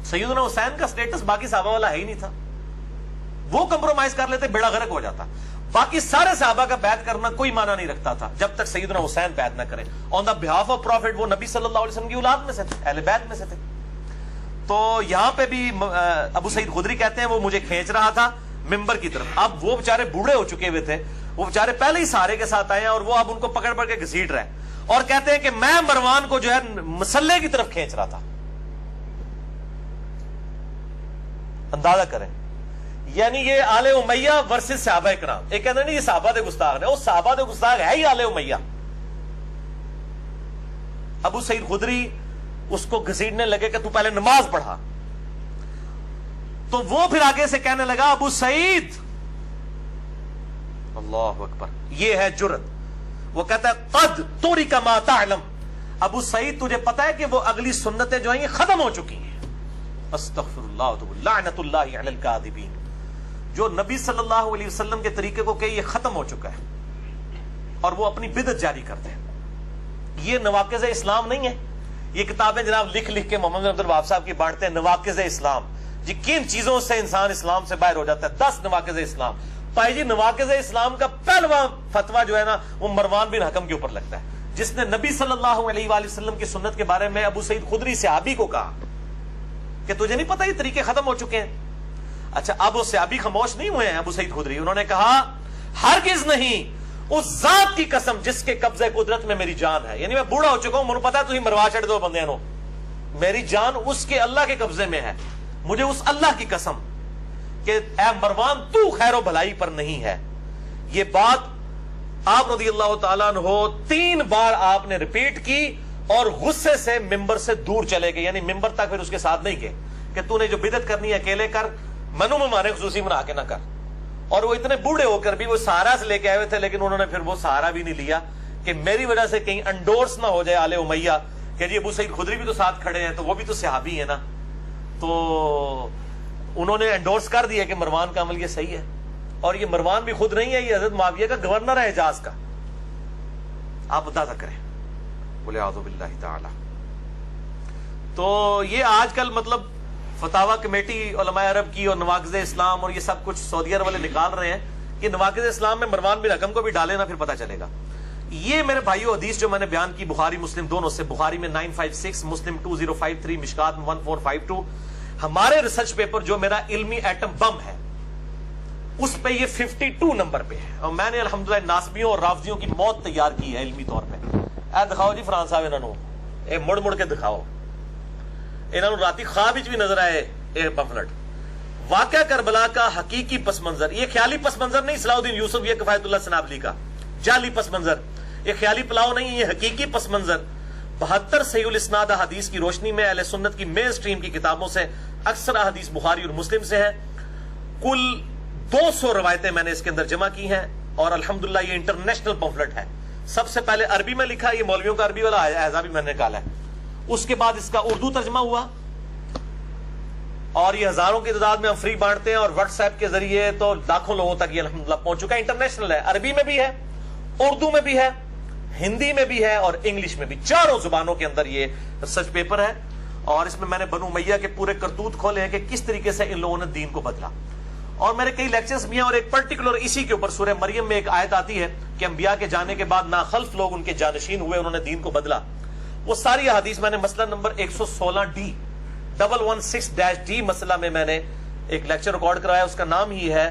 سیدنا حسین کا سٹیٹس باقی صحابہ والا ہے ہی نہیں تھا، وہ کمپرومائز کر لیتے بیڑا غرق ہو جاتا، باقی سارے صحابہ کا بیعت کرنا کوئی معنی نہیں رکھتا تھا جب تک سیدنا حسین بیعت نہ کرے آن دا بہاف آف پروفٹ، وہ نبی صلی اللہ علیہ وسلم کی اولاد میں سے تھے، اہل بیت میں سے تھے۔ تو یہاں پہ بھی ابو سعید خدری کہتے ہیں وہ مجھے کھینچ رہا تھا ممبر کی طرف، اب وہ بیچارے بوڑھے ہو چکے ہوئے تھے، وہ بیچارے پہلے ہی سارے کے ساتھ آئے ہیں اور وہ اب ان کو پکڑ پکڑ کے گھسیٹ رہے ہیں اور کہتے ہیں کہ میں مروان کو جو ہے مسلح کی طرف کھینچ رہا تھا۔ اندازہ کریں، یعنی یہ آل امیہ ورسز صحابہ کرام، ایک کہتے ہیں نہیں یہ صحابہ دے گستاخ نے، وہ صحابہ دے گستاخ ہے ہی آل امیہ۔ ابو سعید خدری اس کو گھسیٹنے لگے کہ تو پہلے نماز پڑھا، تو وہ پھر آگے سے کہنے لگا ابو سعید، اللہ اکبر، یہ ہے جرت۔ وہ کہتا ہے قد تورک ما تعلم، ابو سعید تجھے پتا ہے کہ وہ اگلی سنتیں جو ہیں یہ ختم ہو چکی ہیں، استغفر اللہ لعنت اللہ علی الکاذبین، جو نبی صلی اللہ علیہ وسلم کے طریقے کو کہ یہ ختم ہو چکا ہے اور وہ اپنی بدعت جاری کرتے ہیں۔ یہ نواقض اسلام نہیں ہے، یہ کتابیں جناب لکھ لکھ کے محمد عبد الوہاب صاحب کی بانٹتے ہیں، نواقض اسلام، جی کن چیزوں سے انسان اسلام سے باہر ہو جاتا ہے، 10 نواقض اسلام۔ پائی جی نواقض اسلام کا پہلوا فتویٰ جو ہے نا وہ مروان بن حکم کے اوپر لگتا ہے، جس نے نبی صلی اللہ علیہ وآلہ وسلم کی سنت کے بارے میں ابو سعید خدری صحابی کو کہا کہ تجھے نہیں پتا یہ طریقے ختم ہو چکے ہیں۔ اچھا اب وہ صحابی خاموش نہیں ہوئے ہیں، ابو سعید خدری انہوں نے کہا ہرگز نہیں، اس ذات کی قسم جس کے قبضہ قدرت میں میری جان ہے، یعنی میں بوڑھا ہو چکا ہوں، مجھے پتا ہے تھی مروا چڑھ دو بندے نو، میری جان اس کے اللہ کے قبضے میں ہے، مجھے اس اللہ کی قسم کہ اے مروان تو خیر و بھلائی پر نہیں ہے۔ یہ بات آپ رضی اللہ تعالیٰ عنہ 3 بار آپ نے ریپیٹ کی اور غصے سے ممبر سے دور چلے گئے، یعنی ممبر تک پھر اس کے ساتھ نہیں گئے کہ تو نے جو بدعت کرنی ہے اکیلے کر، منو میں مانے خصوصی بنا کے نہ کر۔ اور وہ اتنے بوڑھے ہو کر بھی وہ سہارا سے لے کے آئے ہوئے تھے، لیکن انہوں نے پھر وہ سہارا بھی نہیں لیا کہ میری وجہ سے کہیں انڈورس نہ ہو جائے آل امیہ کہ جی ابو سعید خدری بھی تو ساتھ کھڑے ہیں تو وہ بھی تو صحابی ہیں نا، تو انہوں نے انڈورس کر دیا کہ مروان کا عمل یہ صحیح ہے، اور یہ مروان بھی خود نہیں ہے، یہ حضرت معاویہ کا گورنر ہے حجاز کا، آپ اندازہ کریں، بولے اعوذ باللہ تعالی۔ تو یہ آج کل مطلب فتاوی کمیٹی علماء عرب کی اور نواقض اسلام اور یہ سب کچھ سعودی عرب والے نکال رہے ہیں کہ نواقض اسلام میں مروان بن حکم کو بھی ڈالے نا، پھر پتہ چلے گا۔ یہ میرے بھائیو حدیث جو میں نے بیان کی بخاری مسلم دونوں سے، بخاری میں 956، مسلم 2053، مشکات میں 1452، ہمارے ریسرچ پیپر جو میرا علمی ایٹم بم ہے اس پہ یہ 52 نمبر پہ ہے، اور میں نے الحمدللہ ناسبیوں اور رافضیوں کی موت تیار کی ہے علمی طور پہ۔ اے دکھاؤ جی فرحان صاحب انہوں اے مڑ مڑ کے دکھاؤ، انہوں راتی خواب بھی نظر آئے اے پمفلٹ۔ واقعہ کربلا کا حقیقی پس منظر، یہ خیالی پس منظر نہیں صلاح الدین یوسف یا کفایت اللہ سنابلی کا جعلی پس منظر، یہ خیالی پلاؤ نہیں، یہ حقیقی پس منظر 72 صحیح الاسناد احادیث کی روشنی میں اہل سنت کی مین سٹریم کی کتابوں سے، اکثر احادیث بخاری اور مسلم سے ہے۔ کل 200 روایتیں میں نے اس کے اندر جمع کی ہیں، اور الحمدللہ یہ انٹرنیشنل پمفلٹ ہے۔ سب سے پہلے عربی میں لکھا، یہ مولویوں کا عربی والا اعزا بھی میں نے نکالا ہے، اس کے بعد اس کا اردو ترجمہ ہوا، اور یہ ہزاروں کی تعداد میں ہم فری بانٹتے ہیں، اور واٹس ایپ کے ذریعے تو لاکھوں لوگوں تک یہ الحمدللہ پہنچ چکا ہے۔ انٹرنیشنل ہے، عربی میں بھی ہے، اردو میں بھی ہے، ہندی میں بھی ہے اور انگلش میں بھی، 4 زبانوں کے اندر یہ ریسرچ پیپر ہے۔ اور اس میں نے بنو امیہ کے پورے کرتوت کھولے ہیں کہ کس طریقے سے ان لوگوں نے دین کو بدلا، اور میرے کئی لیکچرز بھی ہیں، اور ایک پرٹیکولر اسی کے اوپر سورہ مریم میں ایک آیت آتی ہے کہ انبیاء کے جانے کے بعد ناخلف لوگ ان کے جانشین ہوئے، انہوں نے دین کو بدلا۔ وہ ساری احادیث میں نے مسئلہ نمبر 116D 116-D مسئلہ میں نے ایک لیکچر ریکارڈ کرایا، اس کا نام ہی ہے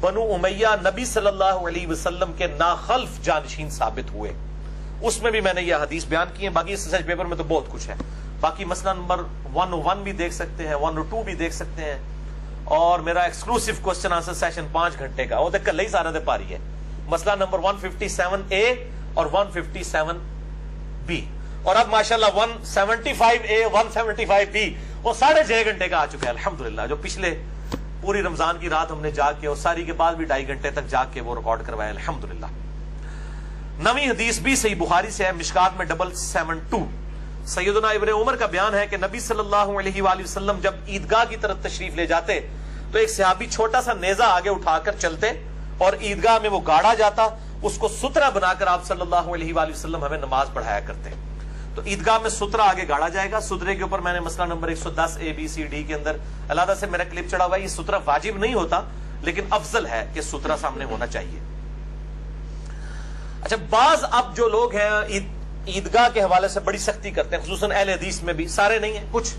بنو امیہ نبی صلی اللہ علیہ وسلم کے ناخلف جانشین ثابت ہوئے۔ اس میں بھی میں نے یہ حدیث بیان کی ہے، باقی اس ریسرچ پیپر میں تو بہت کچھ ہے۔ باقی مسئلہ نمبر 101 بھی دیکھ سکتے ہیں، 102 بھی دیکھ سکتے ہیں، اور میرا ایکسکلوسیو کوسچن آنسر سیشن 5 گھنٹے کا وہ دیکھ کر لئی سارے دے پاری ہے، مسئلہ نمبر 157A اور 157B، اور اب ماشاءاللہ 175A 175B وہ 6.5 گھنٹے کا آ چکا ہے الحمدللہ، جو پچھلے پوری رمضان کی رات ہم نے جاگ کے اور ساری کے بعد بھی 2.5 گھنٹے تک جاگ کے وہ ریکارڈ کروایا الحمدللہ۔ نویں حدیث بھی صحیح بخاری سے ہے، مشکات میں 772، سیدنا ابن عمر کا بیان ہے کہ نبی صلی اللہ علیہ وآلہ وسلم جب عیدگاہ کی طرف تشریف لے جاتے تو ایک صحابی چھوٹا سا نیزہ آگے اٹھا کر چلتے اور عیدگاہ میں وہ گاڑا جاتا، اس کو سترہ بنا کر آپ صلی اللہ علیہ وآلہ وسلم ہمیں نماز پڑھایا کرتے. تو عیدگاہ میں سترہ آگے گاڑا جائے گا. سترے کے اوپر میں نے مسئلہ نمبر 110 ABCD کے اندر علیحدہ سے میرا کلپ چڑھا ہوا ہے. یہ سترہ واجب نہیں ہوتا لیکن افضل ہے کہ سترہ سامنے ہونا چاہیے. اچھا، بعض اب جو لوگ ہیں عیدگاہ کے حوالے سے بڑی سختی کرتے ہیں، خصوصاً اہل حدیث میں بھی، سارے نہیں ہیں کچھ،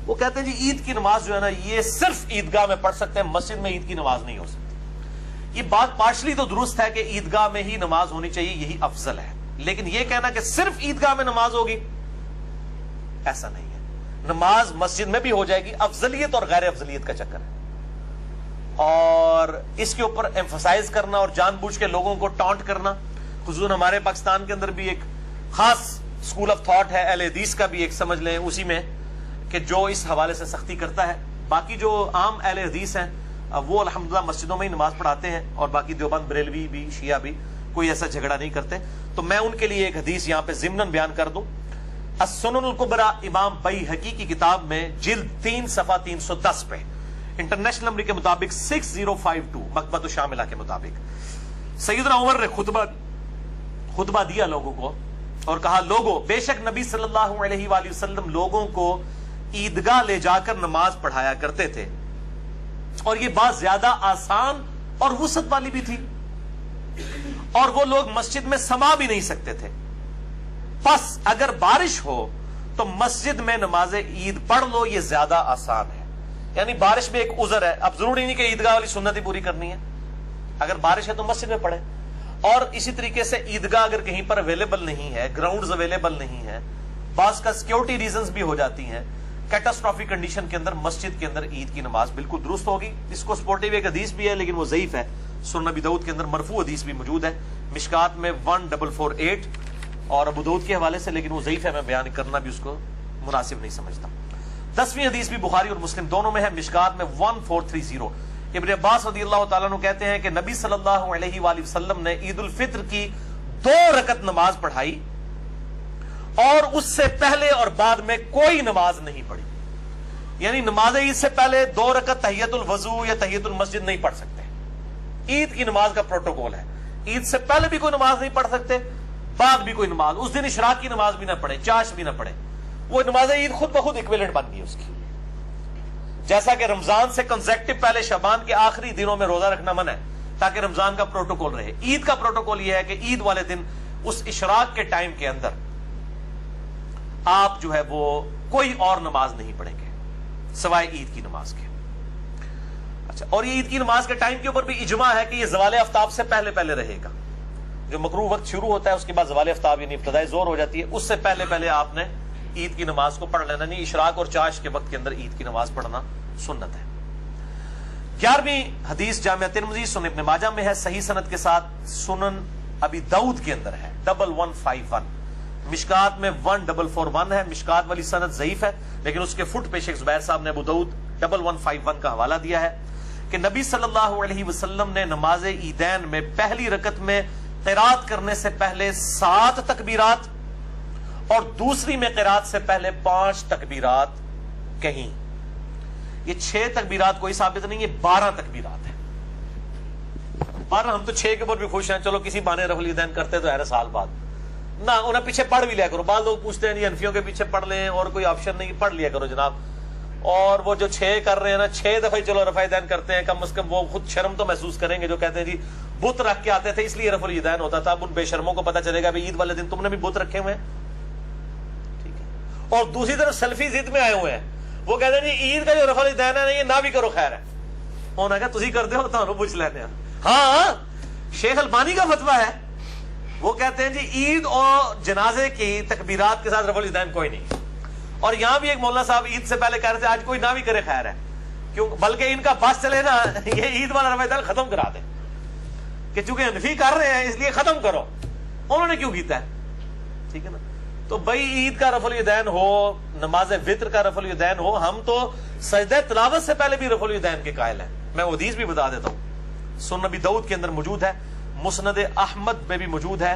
وہ کہتے ہیں جی عید کی نماز جو ہے نا یہ صرف عیدگاہ میں پڑھ سکتے ہیں، مسجد میں عید کی نماز نہیں ہو سکتی. یہ بات پارشلی تو درست ہے کہ عیدگاہ میں ہی نماز ہونی چاہیے، یہی افضل ہے، لیکن یہ کہنا کہ صرف عیدگاہ میں نماز ہوگی ایسا نہیں ہے. نماز مسجد میں بھی ہو جائے گی. افضلیت اور غیر افضلیت کا چکر ہے اور اس کے اوپر ایمفسائز کرنا اور جان بوجھ کے لوگوں کو ٹانٹ کرنا. خصوصاً ہمارے پاکستان کے اندر بھی ایک خاص اسکول آف تھاٹ ہے اہل حدیث کا بھی، ایک سمجھ لیں اسی میں، کہ جو اس حوالے سے سختی کرتا ہے. باقی جو عام اہل حدیث ہیں وہ الحمدللہ مسجدوں میں ہی نماز پڑھاتے ہیں اور باقی دیوبند بریلوی بھی شیعہ بھی کوئی ایسا جھگڑا نہیں کرتے. تو میں ان کے لیے ایک حدیث یہاں پہ ضمناً بیان کر دوں. السنن الکبریٰ امام بیہقی کی کتاب میں جلد 3 صفحہ 310 پہ انٹرنیشنل نمبر کے مطابق 6052 مکتبۃ الشاملہ کے مطابق سیدنا عمر نے خطبہ دیا لوگوں کو اور کہا، لوگوں، بے شک نبی صلی اللہ علیہ وآلہ وسلم لوگوں کو عیدگاہ لے جا کر نماز پڑھایا کرتے تھے اور یہ بات زیادہ آسان اور وسعت والی بھی تھی اور وہ لوگ مسجد میں سما بھی نہیں سکتے تھے. پس اگر بارش ہو تو مسجد میں نماز عید پڑھ لو، یہ زیادہ آسان ہے. یعنی بارش میں ایک عذر ہے، اب ضروری نہیں کہ عیدگاہ والی سنت ہی پوری کرنی ہے. اگر بارش ہے تو مسجد میں پڑھے. اور اسی طریقے سے عیدگاہ اگر کہیں پر اویلیبل نہیں ہے، گراؤنڈز اویلیبل نہیں ہے، بعض کا سیکیورٹی ریزنز بھی ہو جاتی ہیں، کیٹاسٹرافک کنڈیشن کے اندر مسجد کے اندر عید کی نماز بالکل درست ہوگی. اس کو سپورٹیو ایک حدیث بھی ہے لیکن وہ ضعیف ہے. سنن ابی داؤد کے اندر مرفوع حدیث بھی موجود ہے مشکات میں 1448 اور ابو داؤد کے حوالے سے، لیکن وہ ضعیف ہے، میں بیان کرنا بھی اس کو مناسب نہیں سمجھتا. 10ویں حدیث بھی بخاری اور مسلم دونوں میں ہے مشکات میں 1430. ابن عباس رضی اللہ تعالیٰ عنہ کہتے ہیں کہ نبی صلی اللہ علیہ وآلہ وسلم نے عید الفطر کی 2 رکعت نماز پڑھائی اور اس سے پہلے اور بعد میں کوئی نماز نہیں پڑھی. یعنی نماز عید سے پہلے 2 رکعت تحیت الوضو یا تحیت المسجد نہیں پڑھ سکتے. عید کی نماز کا پروٹوکول ہے، عید سے پہلے بھی کوئی نماز نہیں پڑھ سکتے، بعد بھی کوئی نماز، اس دن اشراق کی نماز بھی نہ پڑھے، چاش بھی نہ پڑھے. وہ نماز عید خود بخود ایکویلنٹ بن گئی اس کی. جیسا کہ رمضان سے کنزیکٹو پہلے شعبان کے آخری دنوں میں روزہ رکھنا منع ہے تاکہ رمضان کا پروٹوکول رہے. عید کا پروٹوکول یہ ہے کہ عید والے دن اس اشراق کے ٹائم کے اندر آپ جو ہے وہ کوئی اور نماز نہیں پڑھیں گے سوائے عید کی نماز کے. اچھا، اور یہ عید کی نماز کے ٹائم کے اوپر بھی اجماع ہے کہ یہ زوال آفتاب سے پہلے رہے گا. جو مکروہ وقت شروع ہوتا ہے اس کے بعد زوال آفتاب یعنی ابتدائی ظہر ہو جاتی ہے، اس سے پہلے آپ نے عید کی نماز کو پڑھ لینا. نہیں، اشراق اور چاش کے وقت کے اندر عید کی نماز پڑھنا سنت ہے. 11ویں حدیث جامع ترمذی سنن ابن ماجہ میں ہے صحیح سند کے ساتھ. سنن ابی داؤد کے اندر ہے 1151. مشکات میں 1441 ہے. مشکات والی سند ضعیف ہے لیکن اس کے فٹ پہ شیخ زبیر صاحب نے ابو داؤد 1151 کا حوالہ دیا ہے کہ نبی صلی اللہ علیہ وسلم نے نماز عیدین میں پہلی رکعت میں قرات کرنے سے پہلے 7 تکبیرات اور دوسری میں قرات سے پہلے 5 تکبیرات کہیں. یہ 6 تکبیرات کوئی ثابت نہیں، یہ 12 تکبیرات ہیں. 12 ہم تو 6 کے اوپر بھی خوش ہیں، چلو کسی بہانے رفع الیدین کرتے تو ہر سال بعد نہ انہیں پیچھے پڑھ بھی لیا کرو. بعض لوگ پوچھتے ہیں حنفیوں کے پیچھے پڑھ لیں اور کوئی آپشن نہیں، پڑھ لیا کرو جناب. اور وہ جو 6 کر رہے ہیں نا، 6 دفعہ چلو رفع الیدین کرتے ہیں، کم از کم وہ خود شرم تو محسوس کریں گے. جو کہتے ہیں جی بت رکھ کے آتے تھے اس لیے رفع الیدین ہوتا تھا، اب ان بے شرموں کو پتہ چلے گا عید والے دن تم نے بھی بت رکھے ہوئے ہیں. ٹھیک ہے. اور دوسری طرف سلفی ضد میں آئے ہوئے ہیں، وہ کہتے ہیں جی عید کا جو رفع الیدین ہے یہ نہ بھی کرو خیر ہے. انہوں نے کہا تسی کرتے ہو تو پوچھ لیتے ہیں. ہاں، شیخ البانی کا فتویٰ ہے، وہ کہتے ہیں جی عید اور جنازے کی تکبیرات کے ساتھ رفع الیدین کوئی نہیں. اور یہاں بھی ایک مولانا صاحب عید سے پہلے کہہ رہے تھے آج کوئی نہ بھی کرے خیر ہے، کیوں بلکہ ان کا بس چلے نا یہ عید والا رفع الیدین ختم کرا دیں کہ چونکہ حنفی کر رہے ہیں اس لیے ختم کرو. انہوں نے کیوں کیتا ہے؟ ٹھیک ہے نا. تو بھائی عید کا رفع الیدین ہو، نماز وطر کا رفع الیدین ہو، ہم تو سجدہ تلاوت سے پہلے بھی رفع الیدین کے قائل ہیں. میں وہ حدیث بھی بتا دیتا ہوں، سنن نبی داؤد کے اندر موجود ہے، مسند احمد میں بھی موجود ہے.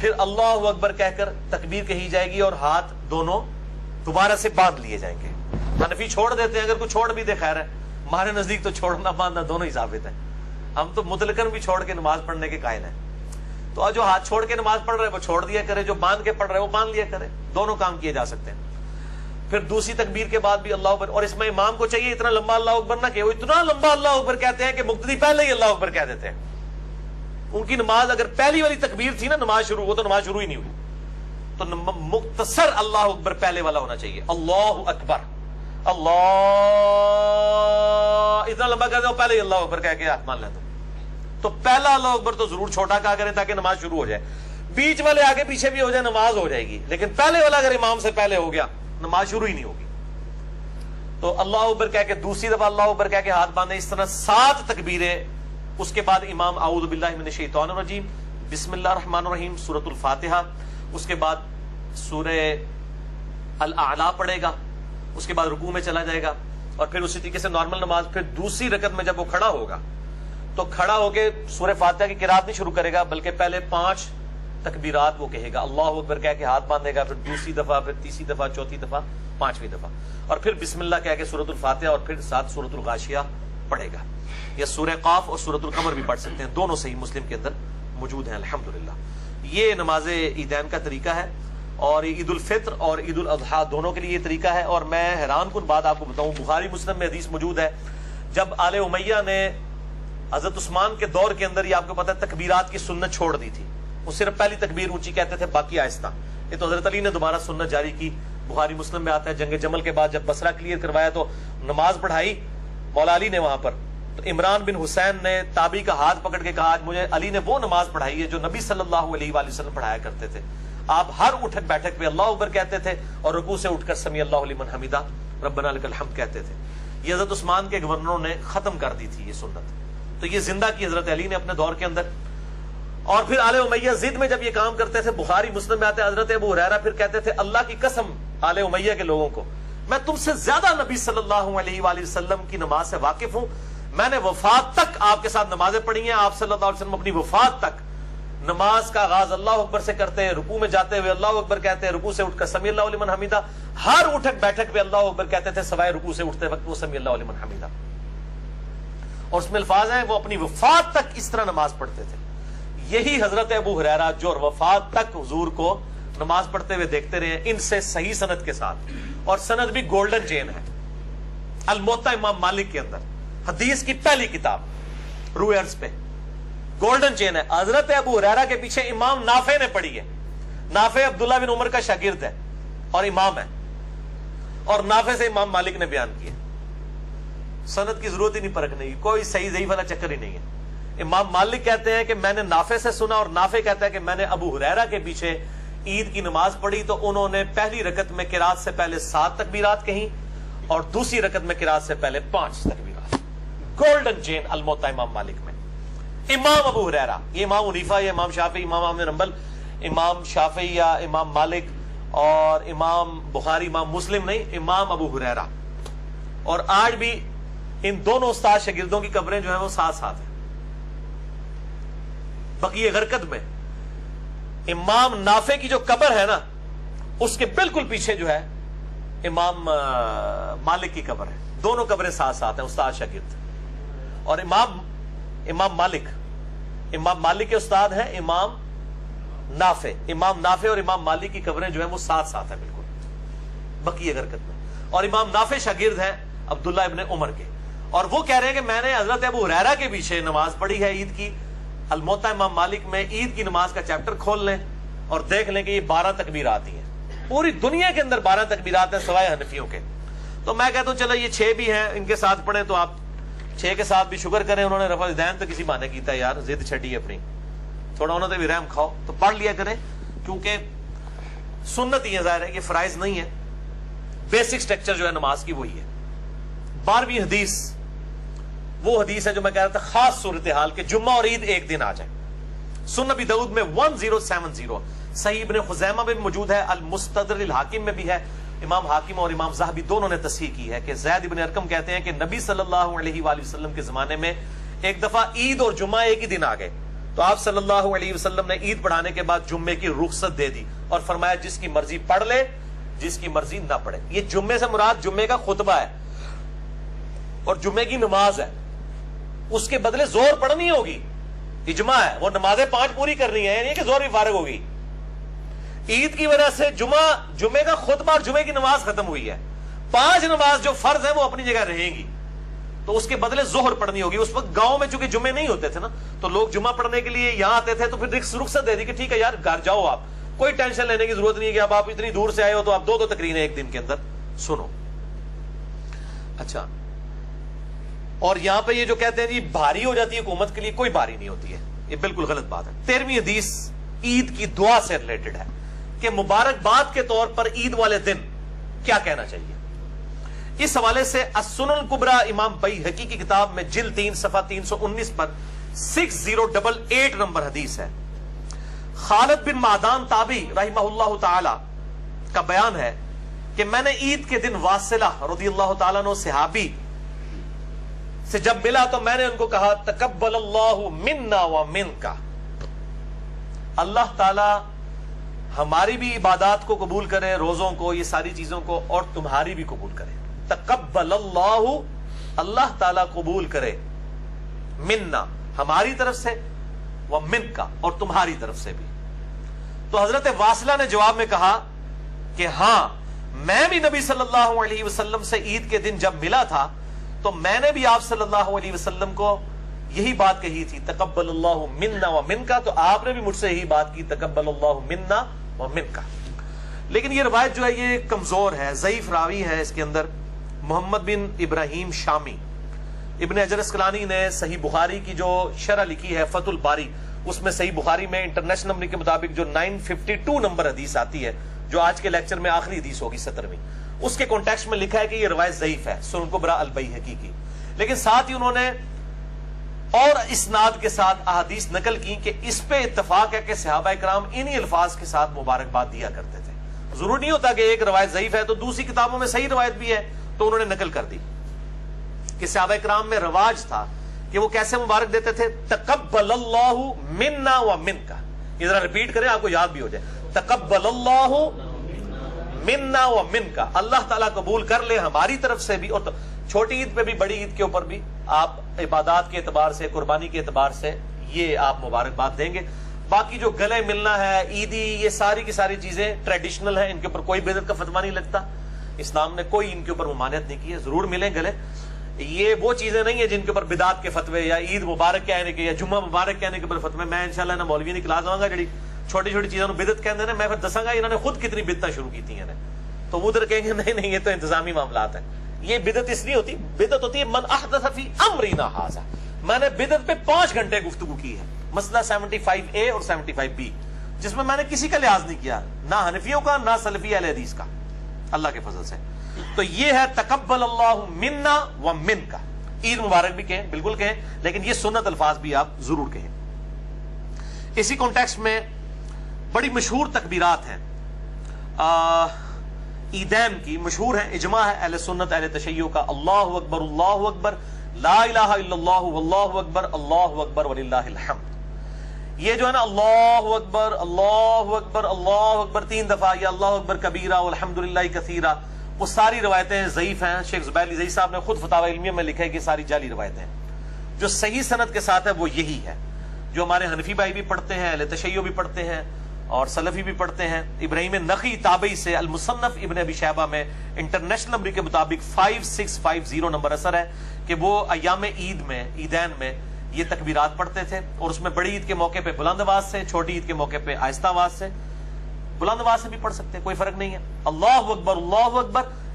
پھر اللہ اکبر کہہ کر تکبیر کہی جائے گی اور ہاتھ دونوں دوبارہ سے باندھ لیے جائیں گے. حنفی چھوڑ دیتے ہیں, اگر کوئی چھوڑ بھی دے خیر ہے, ہمارے نزدیک تو چھوڑنا باندھنا دونوں ہی ثابت ہے. ہم تو مطلقاً بھی چھوڑ کے نماز پڑھنے کے قائل ہیں. تو جو ہاتھ چھوڑ کے نماز پڑھ رہے وہ چھوڑ دیا کرے, جو باندھ کے پڑھ رہے وہ باندھ لیا کرے, دونوں کام کیے جا سکتے ہیں. پھر دوسری تکبیر کے بعد بھی اللہ اکبر, اور اس میں امام کو چاہیے اتنا لمبا اللہ اکبر نہ کہ وہ اتنا لمبا اللہ اکبر کہتے ہیں کہ مقتدی پہلے ہی اللہ اکبر کہہ دیتے ہیں. ان کی نماز اگر پہلی والی تکبیر تھی نا نماز شروع, وہ تو نماز شروع ہی نہیں ہوئی. تو مختصر اللہ اکبر پہلے والا ہونا چاہیے, اللہ اکبر, اللہ اتنا لمبا کہتے ہو پہلے ہی اللہ اکبر کہہ کے ہاتھ مان لیتے. تو پہلا اللہ اکبر تو ضرور چھوٹا کہا کریں تاکہ نماز شروع ہو جائے. بیچ والے آگے پیچھے بھی ہو جائے نماز ہو جائے گی, لیکن پہلے والا اگر امام سے پہلے ہو گیا نماز شروع ہی نہیں ہوگی. تو اللہ اکبر کہہ کے دوسری دفعہ اللہ اکبر کہہ کے ہاتھ باندھے. اس طرح 7 تکبیریں. اس کے بعد امام اعوذ باللہ من الشیطان الرجیم, بسم اللہ الرحمن الرحیم, سورۃ الفاتحہ, اس کے بعد سورہ الاعلی پڑھے گا, اس کے بعد رکوع میں چلا جائے گا, اور پھر اسی طریقے سے نارمل نماز. پھر دوسری رکعت میں جب وہ کھڑا ہوگا تو کھڑا ہو کے سورہ فاتحہ کی قرات نہیں شروع کرے گا, بلکہ پہلے 5 تکبیرات وہ کہے گا, اللہ اکبر کہہ کے ہاتھ باندھے گا, پھر دوسری دفعہ, پھر تیسری دفعہ, چوتھی دفعہ, 5ویں دفعہ, اور پھر بسم اللہ کہہ کے سورۃ الفاتحہ, اور پھر ساتھ سورۃ الغاشیہ پڑھے گا. یا سورہ قاف اور سورۃ القمر بھی پڑھ سکتے ہیں, دونوں صحیح مسلم کے اندر موجود ہیں الحمدللہ. یہ نماز عیدین کا طریقہ ہے, اور عید الفطر اور عید الاضحیٰ دونوں کے لیے یہ طریقہ ہے. اور میں حیران کن بات آپ کو بتاؤں, بخاری مسلم میں حدیث موجود ہے, جب آل امیہ نے حضرت عثمان کے دور کے اندر, یہ آپ کو پتہ ہے, تکبیرات کی سنت چھوڑ دی تھی. وہ صرف پہلی تکبیر اونچی کہتے تھے, باقی آہستہ. یہ تو حضرت علی نے دوبارہ سنت جاری کی, بخاری مسلم میں آتا ہے. جنگ جمل کے بعد جب بصرہ کلیئر کروایا تو نماز پڑھائی مولا علی نے وہاں پر, تو عمران بن حسین نے تابعی کا ہاتھ پکڑ کے کہا, مجھے علی نے وہ نماز پڑھائی ہے جو نبی صلی اللہ علیہ وآلہ وسلم پڑھایا کرتے تھے. آپ ہر اٹھک بیٹھک پہ اللہ اکبر کہتے تھے, اور رکوع سے اٹھ کر سمی اللہ لمن حمیدہ ربنا لک الحمد کہتے تھے. یہ حضرت عثمان کے گورنروں نے ختم کر دی تھی یہ سنت, تو یہ زندہ کی حضرت علی نے اپنے دور کے اندر. اور پھر آل امیہ ضد میں جب یہ کام کرتے تھے, بخاری مسلم میں آتے ہیں, حضرت ابو ہریرہ پھر کہتے تھے, اللہ کی قسم آل امیہ کے لوگوں کو, میں تم سے زیادہ نبی صلی اللہ علیہ وآلہ وسلم کی نماز سے واقف ہوں. میں نے وفات تک آپ کے ساتھ نمازیں پڑھی ہیں. آپ صلی اللہ علیہ وسلم اپنی وفات تک نماز کا آغاز اللہ اکبر سے کرتے ہیں, رکوع میں جاتے ہوئے اللہ اکبر کہتے ہیں, رکوع سے اٹھ کر سمی اللہ لمن حمیدہ, ہر اٹھک بیٹھک پہ اللہ اکبر کہتے تھے, سوائے رکوع سے اٹھتے وقت وہ سمی اللہ لمن حمیدہ. اور اس میں الفاظ ہیں, وہ اپنی وفات تک اس طرح نماز پڑھتے تھے. یہی حضرت ابو ہریرہ جو وفات تک حضور کو نماز پڑھتے ہوئے دیکھتے رہے, ان سے صحیح سند کے ساتھ, اور سند بھی گولڈن چین ہے. الموطا امام مالک کے اندر حدیث کی پہلی کتاب روئرز پہ گولڈن چین ہے. حضرت ابو ہریرہ کے پیچھے امام نافع نے پڑھی ہے. نافع عبداللہ بن عمر کا شاگرد ہے اور امام ہے, اور نافع سے امام مالک نے بیان کیا. سند کی ضرورت ہی نہیں پرکھنے کی, کوئی صحیح ضعیف والا چکر ہی نہیں ہے. امام مالک کہتے ہیں کہ میں نے نافع سے سنا, اور نافع کہتا ہے کہ میں نے ابو ہریرہ کے پیچھے عید کی نماز پڑھی, تو انہوں نے پہلی رکعت میں قرات سے پہلے 7 تکبیرات کہیں, اور دوسری رکعت میں قرات سے پہلے 5 تکبیرات. گولڈن چین الموطا امام مالک میں. امام ابو ہریرہ, یہ امام حنیفہ یا امام شافعی, امام احمد بن حنبل, امام شافعی یا امام مالک, اور امام بخاری, امام مسلم نہیں, امام ابو ہریرہ. اور آج بھی ان دونوں استاد شاگردوں کی قبریں جو ہیں وہ ساتھ ساتھ ہیں. بقیہ غرقد میں امام نافع کی جو قبر ہے نا, اس کے بالکل پیچھے جو ہے امام مالک کی قبر ہے. دونوں قبریں ساتھ ساتھ ہیں, استاد شاگرد. اور امام مالک کے استاد ہیں امام نافع. امام نافع اور امام مالک کی قبریں جو ہیں وہ ساتھ ساتھ ہیں بالکل بقیہ غرقد میں. اور امام نافع شاگرد ہیں عبداللہ ابن عمر کے, اور وہ کہہ رہے ہیں کہ میں نے حضرت ابو ہریرہ کے پیچھے نماز پڑھی ہے عید کی. الموطا امام مالک میں عید کی نماز کا چیپٹر کھول لیں اور دیکھ لیں کہ یہ 12 تکبیرات ہیں. پوری دنیا کے اندر 12 تکبیرات ہیں سوائے حنفیوں کے. تو میں کہتا ہوں چلو یہ 6 بھی ہیں, ان کے ساتھ پڑھیں تو آپ 6 کے ساتھ بھی شکر کریں. انہوں نے رفع دین تو کسی بہانے کیتا ہے یار, ضد چھڈی اپنی, تھوڑا انہوں نے بھی رحم کھاؤ تو پڑھ لیا کریں, کیونکہ سنت ہی ہے, ظاہر ہے یہ فرائض نہیں ہے. بیسک سٹرکچر جو ہے نماز کی وہی ہے. 12ویں حدیث وہ حدیث ہے جو میں کہہ رہا تھا خاص صورتحال کہ جمعہ اور عید ایک دن آ جائے. سنن ابی داؤد میں 1070, صحیح ابن خزیمہ میں بھی موجود ہے, المستدرک الحاکم میں بھی ہے. امام حاکم اور امام ذہبی دونوں نے تصحیح کی ہے کہ زید ابن ارقم کہتے ہیں کہ نبی صلی اللہ علیہ وآلہ وسلم کے زمانے میں ایک دفعہ عید اور جمعہ ایک ہی دن آ گئے, تو آپ صلی اللہ علیہ وسلم نے عید پڑھانے کے بعد جمعے کی رخصت دے دی اور فرمایا جس کی مرضی پڑھ لے, جس کی مرضی نہ پڑھے. یہ جمعے سے مراد جمعے کا خطبہ ہے اور جمعے کی نماز ہے, اس کے بدلے زور پڑھنی ہوگی. اجماع ہے, وہ نمازیں 5 پوری کرنی ہے, یعنی کہ زور بھی فارغ ہوگی. عید کی وجہ سے جمعے کا خطبہ اور جمعے کی نماز ختم ہوئی ہے. 5 نماز جو فرض ہیں وہ اپنی جگہ رہیں گی, تو اس کے بدلے ظہر پڑھنی ہوگی. اس وقت گاؤں میں چونکہ جمعے نہیں ہوتے تھے نا, تو لوگ جمعہ پڑھنے کے لیے یہاں آتے تھے, تو پھر رخصت دے دی کہ ٹھیک ہے یار گھر جاؤ, آپ کوئی ٹینشن لینے کی ضرورت نہیں ہے کہ اب آپ اتنی دور سے آئے ہو تو آپ 2 تقریریں ایک دن کے اندر سنو. اچھا, اور یہاں پہ یہ جو کہتے ہیں جی بھاری ہو جاتی ہے حکومت کے لیے, کوئی بھاری نہیں ہوتی ہے, یہ بالکل غلط بات ہے. 13ویں حدیث عید کی دعا سے ریلیٹڈ ہے کہ مبارکباد کے طور پر عید والے دن کیا کہنا چاہیے. اس حوالے سے السنن الکبریٰ امام بیہقی کی کتاب میں جلد 3 صفحہ 319 پر 6088 نمبر حدیث ہے. خالد بن معدان تابعی رحمہ اللہ تعالی کا بیان ہے کہ میں نے عید کے دن واصلہ رضی اللہ تعالیٰ عنہ صحابی سے جب ملا تو میں نے ان کو کہا تقبل اللہ منا و منکا, اللہ تعالی ہماری بھی عبادات کو قبول کرے, روزوں کو, یہ ساری چیزوں کو, اور تمہاری بھی قبول کرے. تقبل اللہ, اللہ تعالی قبول کرے, منا ہماری طرف سے, و منکا اور تمہاری طرف سے بھی. تو حضرت واصلہ نے جواب میں کہا کہ ہاں میں بھی نبی صلی اللہ علیہ وسلم سے عید کے دن جب ملا تھا تو میں نے بھی آپ صلی اللہ علیہ وسلم کو یہی بات کہی تھی تقبل اللہ منا و منکا, تو آپ نے بھی مجھ سے یہی بات کی تقبل اللہ منا و منکا. لیکن یہ روایت جو ہے یہ کمزور ہے, ضعیف راوی ہے اس کے اندر, محمد بن ابراہیم شامی. ابن حجر اسقلانی نے صحیح بخاری کی جو شرح لکھی ہے فتح الباری, اس میں صحیح بخاری میں انٹرنیشنل نمبر کے مطابق جو 952 نمبر حدیث آتی ہے, جو آج کے لیکچر میں آخری حدیث ہوگی 17ویں, اس کے کانٹیکسٹ میں لکھا ہے کہ یہ روایت ضعیف ہے سنن کبریٰ البیہقی کی. لیکن ساتھ ہی انہوں نے اور اسناد کے ساتھ احادیث نقل کی کہ اس پہ اتفاق ہے کہ صحابہ کرام انہی الفاظ کے ساتھ مبارکباد دیا کرتے تھے. ضرور نہیں ہوتا کہ ایک روایت ضعیف ہے تو دوسری کتابوں میں صحیح روایت بھی ہے, تو انہوں نے نقل کر دی کہ صحابہ کرام میں رواج تھا کہ وہ کیسے مبارک دیتے تھے, تقبل اللہ منا و منکا. یہ ذرا ریپیٹ کریں آپ کو یاد بھی ہو جائے, تقبل اللہ منا و منکا, اللہ تعالیٰ قبول کر لے ہماری طرف سے بھی. اور چھوٹی عید پہ بھی بڑی عید کے اوپر بھی آپ عبادات کے اعتبار سے, قربانی کے اعتبار سے یہ آپ مبارکباد دیں گے. باقی جو گلے ملنا ہے, عیدی, یہ ساری کی ساری چیزیں ٹریڈیشنل ہیں, ان کے اوپر کوئی بدعت کا فتویٰ نہیں لگتا, اسلام نے کوئی ان کے اوپر ممانعت نہیں کی ہے. ضرور ملیں گلے, یہ وہ چیزیں نہیں ہیں جن کے اوپر بدعت کے فتوے یا عید مبارک کہنے کے یا جمعہ مبارک کہنے کے اوپر فتوے. میں انشاءاللہ نہ مولوی نہیں کلاس آؤں گا جڑی چھوٹی چھوٹی چیزوں کو بدعت کہتے ہیں, میں پھر دساں گا انہوں نے خود کتنی بدعتیں شروع کی تھی ہیں, تو وہ ادھر کہیں گے نہیں یہ تو انتظامی معاملات ہیں. یہ بدعت اس لیے ہوتی, بدعت ہوتی ہے من احدث فی امرنا ھذا. میں نے بدعت پہ 5 گھنٹے گفتگو کی ہے, مسئلہ 75A اور 75B, جس میں نے کسی کا لحاظ نہیں کیا, نہ حنفیوں کا نہ سلفی اہل حدیث کا, اللہ کے فضل سے. تو یہ ہے تقبل اللہ منا و منکا. عید مبارک بھی کہیں, بالکل کہیں, لیکن یہ سنت الفاظ بھی آپ ضرور کہیں. اسی کانٹیکسٹ میں بڑی مشہور تکبیرات ہیں عیدین کی, مشہور ہے, اجماع ہے اہل سنت اہل تشیع کا, اللہ اکبر لا الہ الا اللہ واللہ اکبر اللہ اکبر وللہ الحمد. یہ جو ہے نا اللہ اکبر اللہ اکبر اللہ اکبر 3 دفعہ, یا اللہ اکبر کبیرہ والحمدللہ کثیرہ, وہ ساری روایتیں ضعیف ہیں. شیخ زبیر علی ضعیف صاحب نے خود فتاوی علمیہ میں لکھا ہے کہ ساری جعلی روایتیں. جو صحیح سند کے ساتھ ہے وہ یہی ہے جو ہمارے حنفی بھائی بھی پڑھتے ہیں, اہل تشیع بھی پڑھتے ہیں اور سلفی بھی پڑھتے ہیں. ابراہیم نخعی تابعی سے المصنف ابن ابی شیبہ میں انٹرنیشنل نمبر کے مطابق 5650 نمبر اثر ہے کہ وہ ایام عید میں, عیدین میں یہ تکبیرات پڑھتے تھے, اور اس میں بڑی عید کے موقع پہ بلند آواز سے, چھوٹی عید کے موقع پہ آہستہ آواز سے. بلند آواز سے بھی پڑھ سکتے ہیں, کوئی فرق نہیں ہے. اللہ اکبر